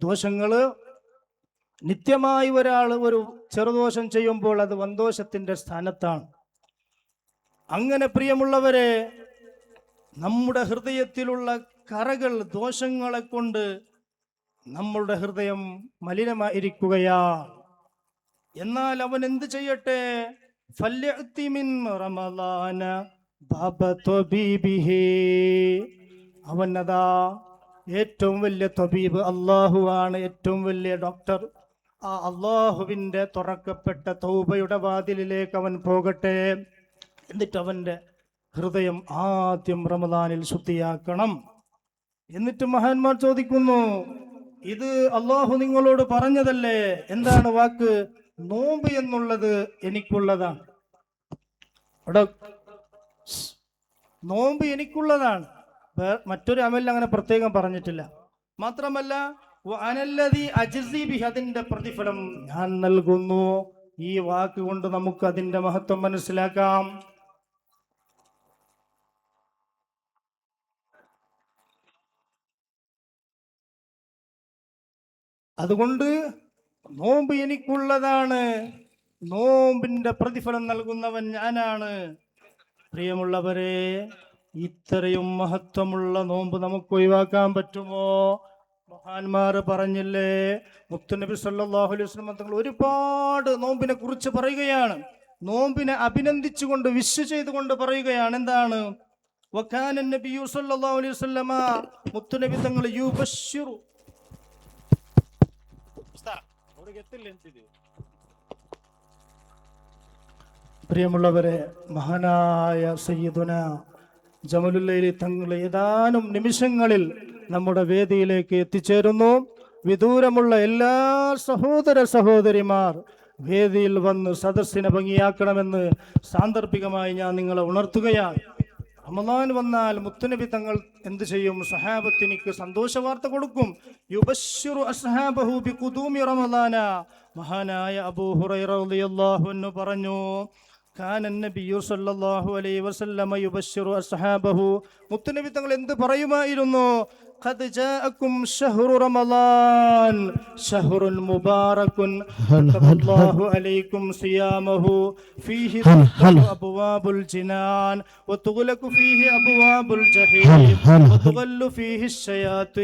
ദോഷങ്ങള് നിത്യമായി ഒരാൾ ഒരു ചെറുദോഷം ചെയ്യുമ്പോൾ അത് വൻദോഷത്തിന്റെ സ്ഥാനത്താണ്. അങ്ങനെ പ്രിയമുള്ളവരെ, നമ്മുടെ ഹൃദയത്തിലുള്ള കറകൾ, ദോഷങ്ങളെ കൊണ്ട് നമ്മളുടെ ഹൃദയം മലിനമായിരിക്കുകയാണ്. എന്നാൽ അവൻ എന്ത് ചെയ്യട്ടെ? ഫല്യഅതി മിൻ റമളാന ബാബ ത്വബീബിഹി, അവൻ അതാ ഏറ്റവും വലിയ ത്വബീബ് അള്ളാഹുവാണ്, ഏറ്റവും വലിയ ഡോക്ടർ. ആ അള്ളാഹുവിൻ്റെ തുറക്കപ്പെട്ട തൗബയുടെ വാതിലിലേക്ക് അവൻ പോകട്ടെ. എന്നിട്ട് അവൻ്റെ ഹൃദയം ആദ്യം റമളാനിൽ ശുദ്ധിയാക്കണം. എന്നിട്ട് മഹാന്മാർ ചോദിക്കുന്നു, ഇത് അള്ളാഹു നിങ്ങളോട് പറഞ്ഞതല്ലേ? എന്താണ് വാക്ക്? നോമ്പ് എന്നുള്ളത് എനിക്കുള്ളതാണ്. അവിടെ നോമ്പ് എനിക്കുള്ളതാണ്, മറ്റൊരു അമലിൽ അങ്ങനെ പ്രത്യേകം പറഞ്ഞിട്ടില്ല. മാത്രമല്ല അനല്ലദീ അജ്സി ബിഹി, അതിന്റെ പ്രതിഫലം ഞാൻ നൽകുന്നു. ഈ വാക്ക് കൊണ്ട് നമുക്ക് അതിന്റെ മഹത്വം മനസ്സിലാക്കാം. അതുകൊണ്ട് നോമ്പ് എനിക്കുള്ളതാണ്, നോമ്പിന്റെ പ്രതിഫലം നൽകുന്നവൻ ഞാനാണ്. പ്രിയമുള്ളവരെ, ഇത്രയും മഹത്വമുള്ള നോമ്പ് നമുക്ക് ഒഴിവാക്കാൻ പറ്റുമോ? മഹാന്മാർ പറഞ്ഞില്ലേ, മുത്തുനബി സല്ലല്ലാഹു അലൈഹി വസല്ലം തങ്ങൾ ഒരുപാട് നോമ്പിനെ കുറിച്ച് പറയുകയാണ്. നോമ്പിനെ അഭിനന്ദിച്ചുകൊണ്ട്, വിശ് ചെയ്തുകൊണ്ട് പറയുകയാണ്. എന്താണ്? വകാന നബിയു സല്ലല്ലാഹു അലൈഹി വസല്ലമ, മുത്തുനബി തങ്ങൾ യുബശ്ശിറു, പ്രിയമുള്ളവരെ, മഹാനായ സയ്യിദുന ജമലുല്ലൈലി തങ്ങൾ ഏതാനും നിമിഷങ്ങളിൽ നമ്മുടെ വേദിയിലേക്ക് എത്തിച്ചേരുന്നു. വിദൂരമുള്ള എല്ലാ സഹോദര സഹോദരിമാർ വേദിയിൽ വന്ന് സദസ്സിനെ ഭംഗിയാക്കണമെന്ന് സാന്ദർഭികമായി ഞാൻ നിങ്ങളെ ഉണർത്തുകയാണ്. റമളാൻ വന്നാൽ മുത്തുനബി തങ്ങൾ എന്ത് ചെയ്യും? സഹാബത്തിനിക്ക് സന്തോഷ വാർത്ത കൊടുക്കും. യുബശ്ശിറു അസ്ഹാബഹു ബിഖുദൂമി റമളാന. മഹാനായ അബൂ ഹുറൈറ റളിയല്ലാഹു അൻഹു പറഞ്ഞു, കാന നബിയു സല്ലല്ലാഹു അലൈഹി വസല്ലമ യുബശ്ശിറു അസ്ഹാബഹു, മുത്തുനബി തങ്ങൾ എന്ത് പറയുമായിരുന്നു? ഖദ് ജാഅകും ശഹ്റു റമളാൻ ശഹ്റുൻ മുബാറകുൻ തഖബ്ബലല്ലാഹു അലൈക്കും സിയാമഹു ഫീഹി അബ്വാബുൽ ജിനാൻ വതുഗ്ലഖു ഫീഹി അബ്വാബുൽ ജഹീം വതുഗല്ലു ഫീഹി الشയാതീൻ.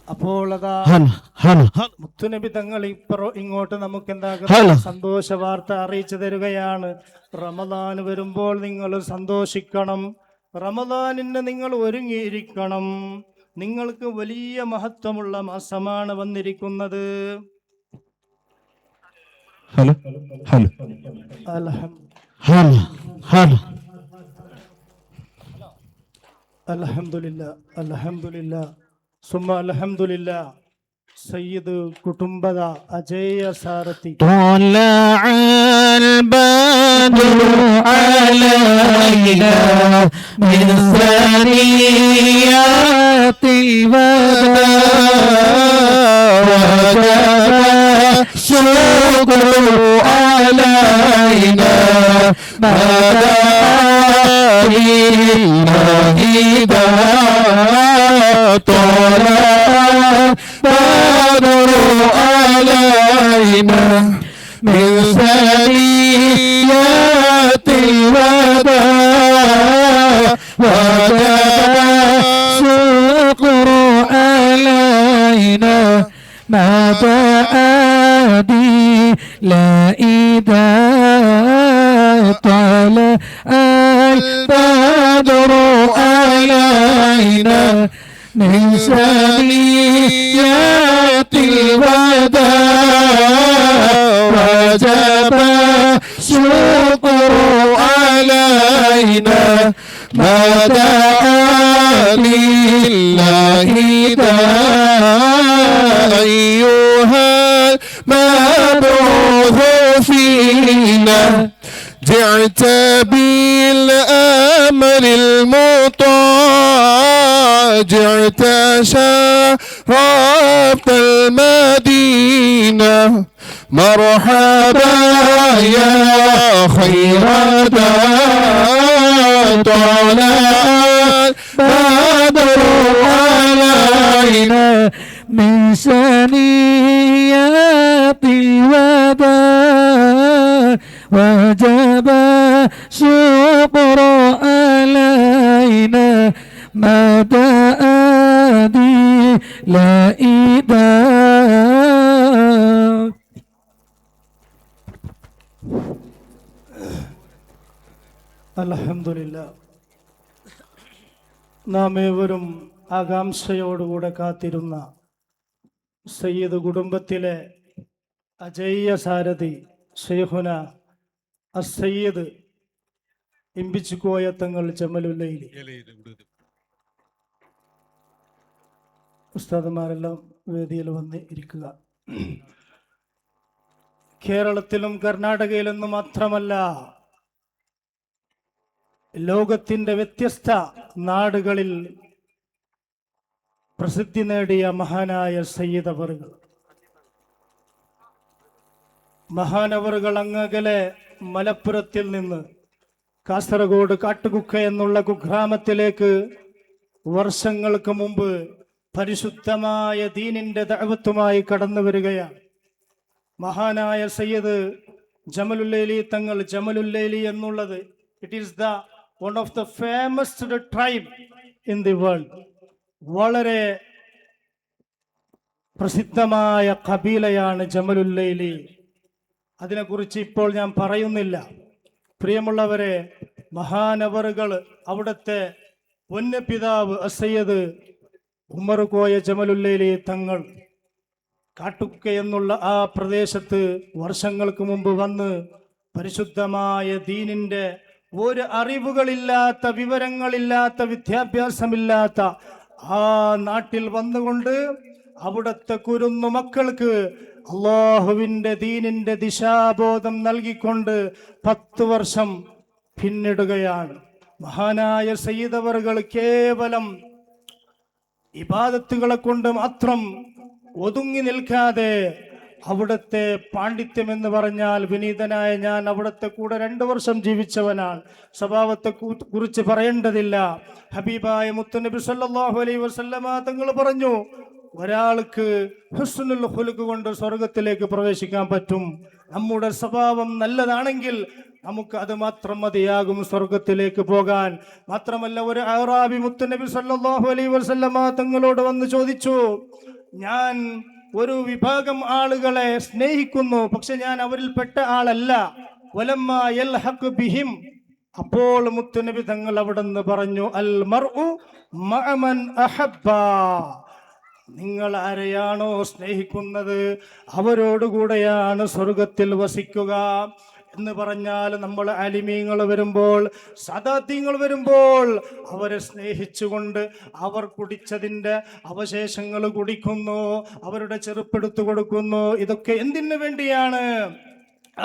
അപ്പോൾ അതാ മുത്തുനബി തങ്ങൾ ഇങ്ങോട്ട് നമുക്ക് എന്താകും? സന്തോഷ വാർത്ത അറിയിച്ചു തരികയാണ്. റമളാൻ വരുമ്പോൾ നിങ്ങൾ സന്തോഷിക്കണം. റമദാനിന് നിങ്ങൾ ഒരുങ്ങിയിരിക്കണം. നിങ്ങൾക്ക് വലിയ മഹത്വമുള്ള മാസമാണ് വന്നിരിക്കുന്നത്. ഹലോ ഹലോ ഹലോ ഹലോ അൽഹംദുലില്ലാ അൽഹംദുലില്ലാ സുമ്മ അൽഹംദുലില്ലാ. സയ്യിദ് കുടുംബദ അജയ സാരഥി. طلع البدر علينا من ثنيات الوداع وجب الشكر علينا ما دعا لله طلع البدر علينا من ثنيات الوداع وجب الشكر علينا ما تعادي لا إذا طلع البدر علينا من ثنيات الوداع وجب الشكر علينا ما دعا لله أيها المبعوث فينا جئت بالأمر المطاع جئت شرفت المدينة مرحبا يا خير داع طلع البدر علينا من ثنيات الوداع وجب الشكر علينا ما دعا لا إله. അൽഹംദുലില്ലാ. നാം ഏവരും ആകാംക്ഷയോടുകൂടെ കാത്തിരുന്ന സയ്യിദ് കുടുംബത്തിലെ അജയ്യ സാരഥി ഷെയ്ഖുന അസ്സയ്യിദ് ഇമ്പിച്ചുകോയ തങ്ങൾ ജമലുല്ലൈലി ഉസ്താദുമാരെല്ലാം വേദിയിൽ വന്ന് ഇരിക്കുക. കേരളത്തിലും കർണാടകയിലൊന്നും മാത്രമല്ല, ലോകത്തിന്റെ വ്യത്യസ്ത നാടുകളിൽ പ്രസിദ്ധി നേടിയ മഹാനായ സയ്യിദ് അവറുകൾ. മഹാനവറുകൾ അങ്ങകലെ മലപ്പുറത്തിൽ നിന്ന് കാസർഗോഡ് കാട്ടുകുക്ക എന്നുള്ള കുഗ്രാമത്തിലേക്ക് വർഷങ്ങൾക്ക് മുമ്പ് പരിശുദ്ധമായ ദീനിന്റെ ദഅവത്തുമായി കടന്നു വരികയാണ്. മഹാനായ സയ്യിദ് ജമലുല്ലൈലി തങ്ങൾ. ജമലുല്ലൈലി എന്നുള്ളത് it is the one of the famous tribe in the world. വളരെ പ്രസിദ്ധമായ ഖബീലയാണ് ജമലുല്ലൈലി. അതിനെക്കുറിച്ച് ഇപ്പോൾ ഞാൻ പറയുന്നില്ല. പ്രിയമുള്ളവരെ, മഹാനവറുകൾ അവിടുത്തെ പൊന്നപിതാവ് അസയ്യദ് ഉമർ കോയ ജമലുല്ലൈലി തങ്ങൾ കാട്ടുക്ക എന്നുള്ള ആ പ്രദേശത്ത് വർഷങ്ങൾക്ക് മുമ്പ് വന്ന് പരിശുദ്ധമായ ദീനിന്റെ ഒരു അറിവുകളില്ലാത്ത, വിവരങ്ങളില്ലാത്ത, വിദ്യാഭ്യാസമില്ലാത്ത ആ നാട്ടിൽ വന്നുകൊണ്ട് അവിടുത്തെ കുരുന്നു മക്കൾക്ക് അള്ളാഹുവിന്റെ ദീനിന്റെ ദിശാബോധം നൽകിക്കൊണ്ട് 10 വർഷം പിന്നിടുകയാണ്. മഹാനായ സയ്യിദ് അവറുകൾ കേവലം ഇബാദത്തുകളെ കൊണ്ട് മാത്രം ഒതുങ്ങി നിൽക്കാതെ അവിടുത്തെ പാണ്ഡിത്യം എന്ന് പറഞ്ഞാൽ, വിനീതനായ ഞാൻ അവിടുത്തെ കൂടെ 2 വർഷം ജീവിച്ചവനാണ്. സ്വഭാവത്തെ കുറിച്ച് പറയേണ്ടതില്ല. ഹബീബായ മുത്തുനബി സല്ലല്ലാഹു അലൈഹി വസല്ലമ തങ്ങൾ പറഞ്ഞു, ഒരാൾക്ക് ഹുസ്നുൽ ഖുലുഖ് കൊണ്ട് സ്വർഗത്തിലേക്ക് പ്രവേശിക്കാൻ പറ്റും. നമ്മുടെ സ്വഭാവം നല്ലതാണെങ്കിൽ നമുക്ക് അത് മാത്രം മതിയാകും സ്വർഗത്തിലേക്ക് പോകാൻ. മാത്രമല്ല, ഒരു അറാബി മുത്തുനബി സല്ലല്ലാഹു അലൈഹി വസല്ലമ തങ്ങളോട് വന്ന് ചോദിച്ചു, ഞാൻ ഒരു വിഭാഗം ആളുകളെ സ്നേഹിക്കുന്നു, പക്ഷെ ഞാൻ അവരിൽപ്പെട്ട ആളല്ല. വലമ്മ യൽഹഖ് ബിഹിം, അപ്പോൾ മുത്തുനബി തങ്ങൾ അവിടുന്ന് പറഞ്ഞു, അൽ മർഉ മഅമൻ അഹബ്ബ, നിങ്ങൾ ആരെയാണോ സ്നേഹിക്കുന്നത് അവരോടുകൂടെയാണ് സ്വർഗത്തിൽ വസിക്കുക എന്ന് പറഞ്ഞാൽ, നമ്മൾ അലിമീങ്ങൾ വരുമ്പോൾ, സദാത്യങ്ങൾ വരുമ്പോൾ അവരെ സ്നേഹിച്ചുകൊണ്ട് അവർ കുടിച്ചതിൻ്റെ അവശേഷങ്ങൾ കുടിക്കുന്നു, അവരുടെ ചെറുപ്പെടുത്തു കൊടുക്കുന്നു. ഇതൊക്കെ എന്തിനു വേണ്ടിയാണ്?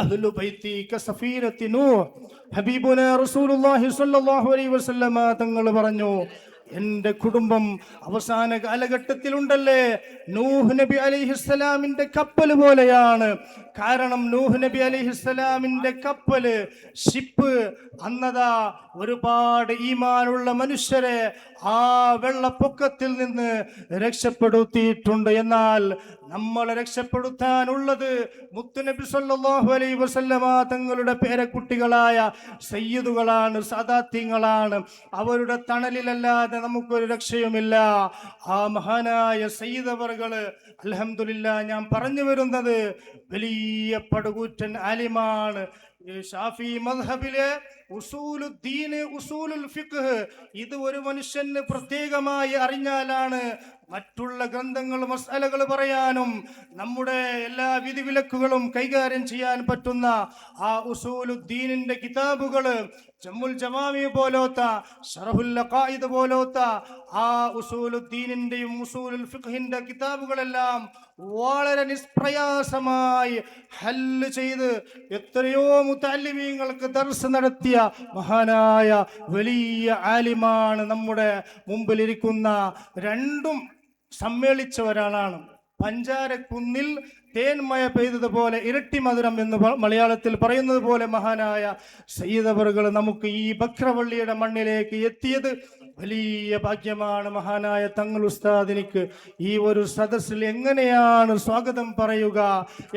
അഹ്ലു ബൈത്തി കസഫീനത്തി നൂഹ്, ഹബീബുനാ റസൂലുള്ളാഹി സ്വല്ലല്ലാഹു അലൈഹി വസല്ലമ തങ്ങൾ പറഞ്ഞു, എൻ്റെ കുടുംബം അവസാന കാലഘട്ടത്തിലുണ്ടല്ലേ നൂഹ് നബി അലൈഹിസ്സലാമിൻ്റെ കപ്പൽ പോലെയാണ്. കാരണം നൂഹ് നബി അലൈഹിസ്സലാമിൻ്റെ കപ്പല്, ഷിപ്പ് അന്നതാ ഒരുപാട് ഈമാനുള്ള മനുഷ്യരെ ആ വെള്ളപ്പൊക്കത്തിൽ നിന്ന് രക്ഷപ്പെടുത്തിയിട്ടുണ്ട്. എന്നാൽ നമ്മളെ രക്ഷപ്പെടുത്താനുള്ളത് മുത്തുനബി സല്ലല്ലാഹു അലൈഹി വസല്ലമ തങ്ങളുടെ പേരക്കുട്ടികളായ സയ്യിദുകളാണ്, സാദാത്യങ്ങളാണ്. അവരുടെ തണലിലല്ലാതെ നമുക്കൊരു രക്ഷയുമില്ല. ആ മഹാനായ സയ്യിദ് അവർകള്, അൽഹംദുലില്ലാ, ഞാൻ പറഞ്ഞു വരുന്നത് വലിയ പടുകൂറ്റൻ ആലിമാണ്. ഷാഫി മദ്ഹബിലെ ഉസൂലുദ്ദീൻ, ഉസൂലുൽ ഫിഖ്, ഇത് ഒരു മനുഷ്യന് പ്രത്യേകമായി അറിഞ്ഞാലാണ് മറ്റുള്ള ഗ്രന്ഥങ്ങൾ, മസ്അലകൾ പറയാനും നമ്മുടെ എല്ലാ വിധിവിലക്കുകളും കൈകാര്യം ചെയ്യാൻ പറ്റുന്ന ആ ഉസൂലുദ്ദീനിന്റെ കിതാബുകള്, ജമ്മുൽ ജവാമി പോലത്തെ, ശറഹുൽ അഖായിദ് പോലത്തെ ആ ഉസൂലുദ്ദീനിന്റെയും ഉസൂലുൽ ഫിഖ്ഹിന്റെ കിതാബുകളെല്ലാം വളരെ നിഷ്പ്രയാസമായി ഹല്ല് ചെയ്ത് എത്രയോ മുതഅല്ലിമീങ്ങൾക്ക് ദർസ് നടത്തിയ മഹാനായ വലിയ ആലിമാണ് നമ്മുടെ മുമ്പിലിരിക്കുന്ന. രണ്ടും സമ്മേളിച്ച ഒരാളാണ്. പഞ്ചാരക്കുന്നിൽ തേൻമയ പെയ്തതുപോലെ ഇരട്ടി മധുരം എന്ന് മലയാളത്തിൽ പറയുന്നത് പോലെ മഹാനായ സയ്യിദ് അവർകൾ നമുക്ക് ഈ ബക്രവള്ളിയുടെ മണ്ണിലേക്ക് എത്തിയത് വലിയ ഭാഗ്യമാണ്. മഹാനായ തങ്ങൾ ഉസ്താദിനിക്ക് ഈ ഒരു സദസ്സിൽ എങ്ങനെയാണ് സ്വാഗതം പറയുക,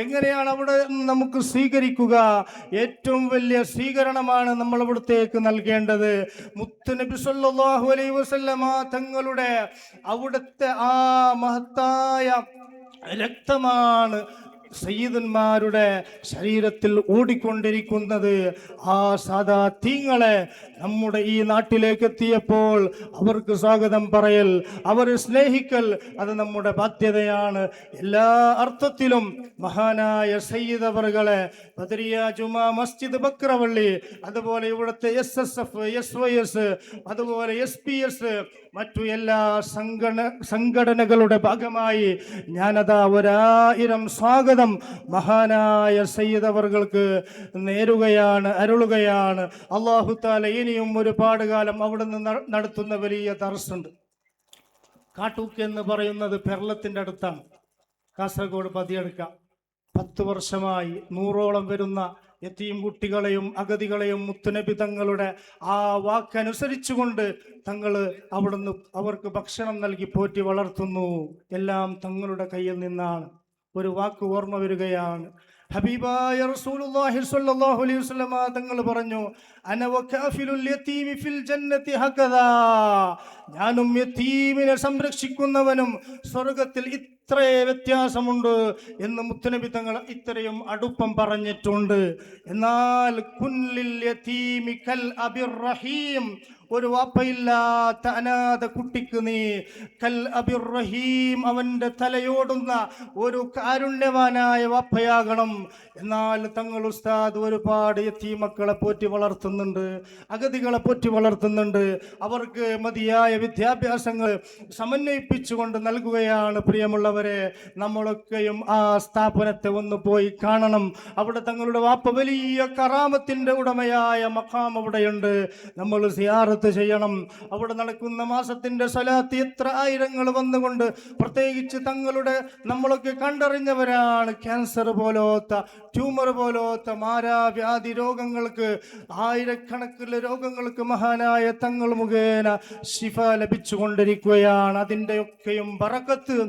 എങ്ങനെയാണ് അവിടെ നമുക്ക് സ്വീകരിക്കുക? ഏറ്റവും വലിയ സ്വീകരണമാണ് നമ്മൾ ഇവിടത്തേക്ക് നൽകേണ്ടത്. മുത്തുനബി സല്ലല്ലാഹു അലൈഹി വസല്ലമ തങ്ങളുടെ അവിടുത്തെ ആ മഹത്തായ രക്തമാണ് സയ്യിദന്മാരുടെ ശരീരത്തിൽ ഓടിക്കൊണ്ടിരിക്കുന്നത്. ആ സാദാത്യങ്ങളെ നമ്മുടെ ഈ നാട്ടിലേക്ക് എത്തിയപ്പോൾ അവർക്ക് സ്വാഗതം പറയൽ, അവരെ സ്നേഹിക്കൽ, അത് നമ്മുടെ ബാധ്യതയാണ്. എല്ലാ അർത്ഥത്തിലും മഹാനായ സയ്യിദ് അവർകളെ ബദരിയ ജുമാ മസ്ജിദ് ബക്രവള്ളി, അതുപോലെ ഇവിടുത്തെ SSF, SYS, അതുപോലെ SPS, മറ്റു എല്ലാ സംഘടനകളുടെ ഭാഗമായി ഞാനതാ 1000 സ്വാഗതം മഹാനായ സയ്യിദ് അവർകൾക്ക് നേരുകയാണ്, അരുളുകയാണ്. അല്ലാഹു തആല ഇനിയും ഒരുപാട് കാലം അവിടുന്ന് നടത്തുന്ന വലിയ ദർസുണ്ട്. കാട്ടൂക്ക് എന്ന് പറയുന്നത് പെർളത്തിൻ്റെ അടുത്താണ്, കാസർഗോഡ് പതിയെടുക്ക. 10 വർഷമായി 100ഓളം വരുന്ന യതീം കുട്ടികളെയും അഗതികളെയും മുത്തുനബി തങ്ങളുടെ ആ വാക്കനുസരിച്ചുകൊണ്ട് തങ്ങൾ അവിടുന്ന് അവർക്ക് ഭക്ഷണം നൽകി പോറ്റി വളർത്തുന്നു. എല്ലാം തങ്ങളുടെ കയ്യിൽ നിന്നാണ്. ഒരു വാക്ക് ഓർമ്മ വരികയാണ്. ഹബീബായ റസൂലുള്ളാഹി സ്വല്ലല്ലാഹു അലൈഹി വസല്ലമ തങ്ങൾ പറഞ്ഞു, അന വകാഫിലുൽ യതീമി ഫിൽ ജന്നതി ഹകദാ, ഞാനും യതീമിനെ സംരക്ഷിക്കുന്നവനും സ്വർഗ്ഗത്തിൽ ഇത്രേ വ്യത്യാസമുണ്ട് എന്ന് മുത്തുനബി തങ്ങൾ ഇത്രയും അടുപ്പം പറഞ്ഞിട്ടുണ്ട്. എന്നാൽ കുല്ലിൽ യതീമി കൽ അബിർ റഹീം, ഒരു വാപ്പയില്ലാത്ത അനാഥ കുട്ടിക്ക് നീ കൽ അബിർ റഹീം, അവൻ്റെ തലയോടുന്ന ഒരു കാരുണ്യവാനായ വാപ്പയാകണം. എന്നാൽ തങ്ങൾ ഉസ്താദ് ഒരുപാട് യതീം മക്കളെ പോറ്റി വളർത്തുന്നുണ്ട്, അഗതികളെ പോറ്റി വളർത്തുന്നുണ്ട്. അവർക്ക് മതിയായ വിദ്യാഭ്യാസങ്ങൾ സമന്വയിപ്പിച്ചുകൊണ്ട് നൽകുകയാണ്. പ്രിയമുള്ളവരെ, നമ്മളൊക്കെയും ആ സ്ഥാപനത്തെ ഒന്ന് പോയി കാണണം. അവിടെ തങ്ങളുടെ വാപ്പ വലിയ കറാമത്തിൻ്റെ ഉടമയായ മഖാം അവിടെയുണ്ട്. നമ്മൾ സിയാറത്ത് ചെയ്യണം. അവിടെ നടക്കുന്ന മാസത്തിന്റെ സ്വലാത്ത് എത്ര ആയിരങ്ങൾ വന്നുകൊണ്ട്, പ്രത്യേകിച്ച് തങ്ങളുടെ നമ്മളൊക്കെ കണ്ടറിഞ്ഞവരാണ്. ക്യാൻസർ പോലത്തെ, ട്യൂമർ പോലത്തെ മാരാവ്യാധി രോഗങ്ങൾക്ക്, ആയിരക്കണക്കിന് രോഗങ്ങൾക്ക് മഹാനായ തങ്ങൾ മുഖേന ശിഫ ലഭിച്ചുകൊണ്ടിരിക്കുകയാണ്. അതിൻ്റെയൊക്കെയും ബറക്കത്ത്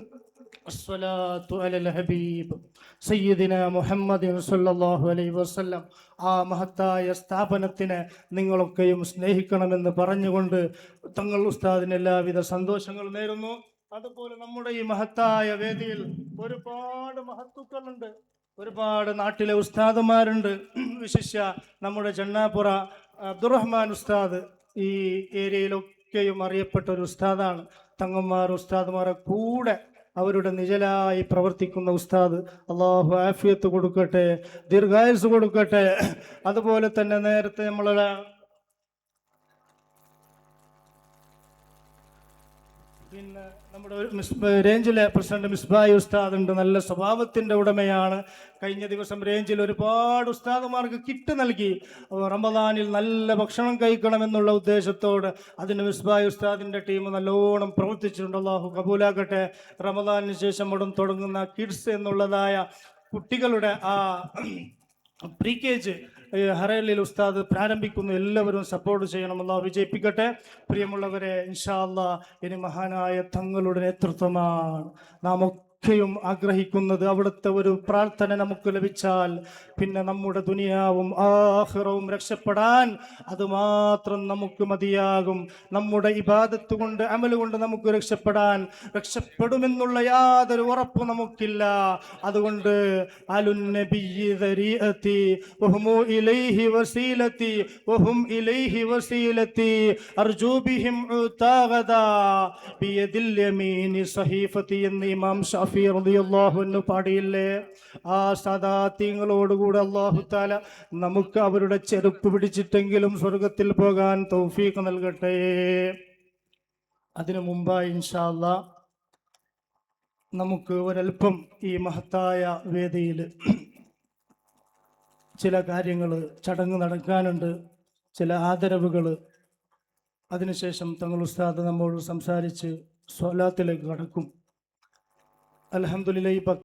അസ്സലാത്തു അലൽ ഹബീബ് സയ്യിദിന മുഹമ്മദ് സല്ലല്ലാഹു അലൈഹി വസല്ലം. ആ മഹത്തായ സ്ഥാപനത്തിനെ നിങ്ങളൊക്കെയും സ്നേഹിക്കണമെന്ന് പറഞ്ഞുകൊണ്ട് തങ്ങൾ ഉസ്താദിന് എല്ലാവിധ സന്തോഷങ്ങൾ നേരുന്നു. അതുപോലെ നമ്മുടെ ഈ മഹത്തായ വേദിയിൽ ഒരുപാട് മഹത്തുക്കളുണ്ട്, ഒരുപാട് നാട്ടിലെ ഉസ്താദുമാരുണ്ട്. വിശിഷ്യ നമ്മുടെ ചെണ്ണാപ്പുറ അബ്ദുറഹ്മാൻ ഉസ്താദ് ഈ ഏരിയയിലൊക്കെയും അറിയപ്പെട്ട ഒരു ഉസ്താദാണ്. തങ്ങന്മാർ ഉസ്താദുമാരെ കൂടെ അവരുടെ നിഴലായി പ്രവർത്തിക്കുന്ന ഉസ്താദ്. അള്ളാഹു ആഫിയത്ത് കൊടുക്കട്ടെ, ദീർഘായുസ് കൊടുക്കട്ടെ. അതുപോലെ തന്നെ നേരത്തെ നമ്മളുടെ പിന്നെ നമ്മുടെ ഒരു റേഞ്ചിലെ പ്രസിഡന്റ് മിസ്ബായി ഉസ്താദ് ഉണ്ട്. നല്ല സ്വഭാവത്തിൻ്റെ ഉടമയാണ്. കഴിഞ്ഞ ദിവസം റേഞ്ചിൽ ഒരുപാട് ഉസ്താദുമാർക്ക് കിറ്റ് നൽകി. റമദാനിൽ നല്ല ഭക്ഷണം കഴിക്കണമെന്നുള്ള ഉദ്ദേശത്തോട് അതിന് മിസ്ബായി ഉസ്താദിൻ്റെ ടീം നല്ലോണം പ്രവർത്തിച്ചിട്ടുണ്ട്. അല്ലാഹു കബൂലാക്കട്ടെ. റമദാനിന് ശേഷം ഉടൻ തുടങ്ങുന്ന കിഡ്സ് എന്നുള്ളതായ കുട്ടികളുടെ ആ പ്രീ കേജ് ഹറലിൽ ഉസ്താദ് പ്രാരംഭിക്കുന്നു. എല്ലാവരും സപ്പോർട്ട് ചെയ്യണം. അല്ലാഹു വിജയിപ്പിക്കട്ടെ. പ്രിയമുള്ളവരെ, ഇൻഷാ അല്ലാഹ് ഇനി മഹാനായ തങ്ങളുടെ നേതൃത്വമാണ് നാം ഒക്കെയും ആഗ്രഹിക്കുന്നത്. അവിടുത്തെ ഒരു പ്രാർത്ഥന നമുക്ക് ലഭിച്ചാൽ പിന്നെ നമ്മുടെ ദുനിയാവും ആഖിറവും രക്ഷപ്പെടാൻ അതുമാത്രം നമുക്ക് മതിയാകും. നമ്മുടെ ഇബാദത്ത് കൊണ്ട് അമല് കൊണ്ട് നമുക്ക് രക്ഷപ്പെടുമെന്നുള്ള യാതൊരു ഉറപ്പും നമുക്കില്ല. അതുകൊണ്ട് അലുൻ നബിയ്യി ദരീഅതി വഹുമു ഇലൈഹി വസീലതി വഹും ഇലൈഹി വസീലതി അർജു ബിഹിം ഉതാഗദാ ബിയദിൽ യമീനി സഹീഫതി എന്ന് ഇമാം ഷാഫി റളിയല്ലാഹു അൻഹു പാടിയില്ലേ? ആ സദാത്യങ്ങളോടുകൂടെ അല്ലാഹു തആല നമുക്ക് അവരുടെ ചെരുപ്പ് പിടിച്ചിട്ടെങ്കിലും സ്വർഗത്തിൽ പോകാൻ തൗഫീഖ് നൽകട്ടെ. അതിനു മുമ്പായി ഇൻഷാ അല്ലാഹ് നമുക്ക് ഒരൽപ്പം ഈ മഹത്തായ വേദിയിൽ ചില കാര്യങ്ങൾ ചടങ്ങ് നടക്കാനുണ്ട്, ചില ആദരവുകൾ. അതിനുശേഷം തങ്ങൾ ഉസ്താദ് നമ്മോട് സംസാരിച്ച് സ്വലാത്തിലേക്ക് കടക്കും. അൽഹംദുലില്ലാഹ്.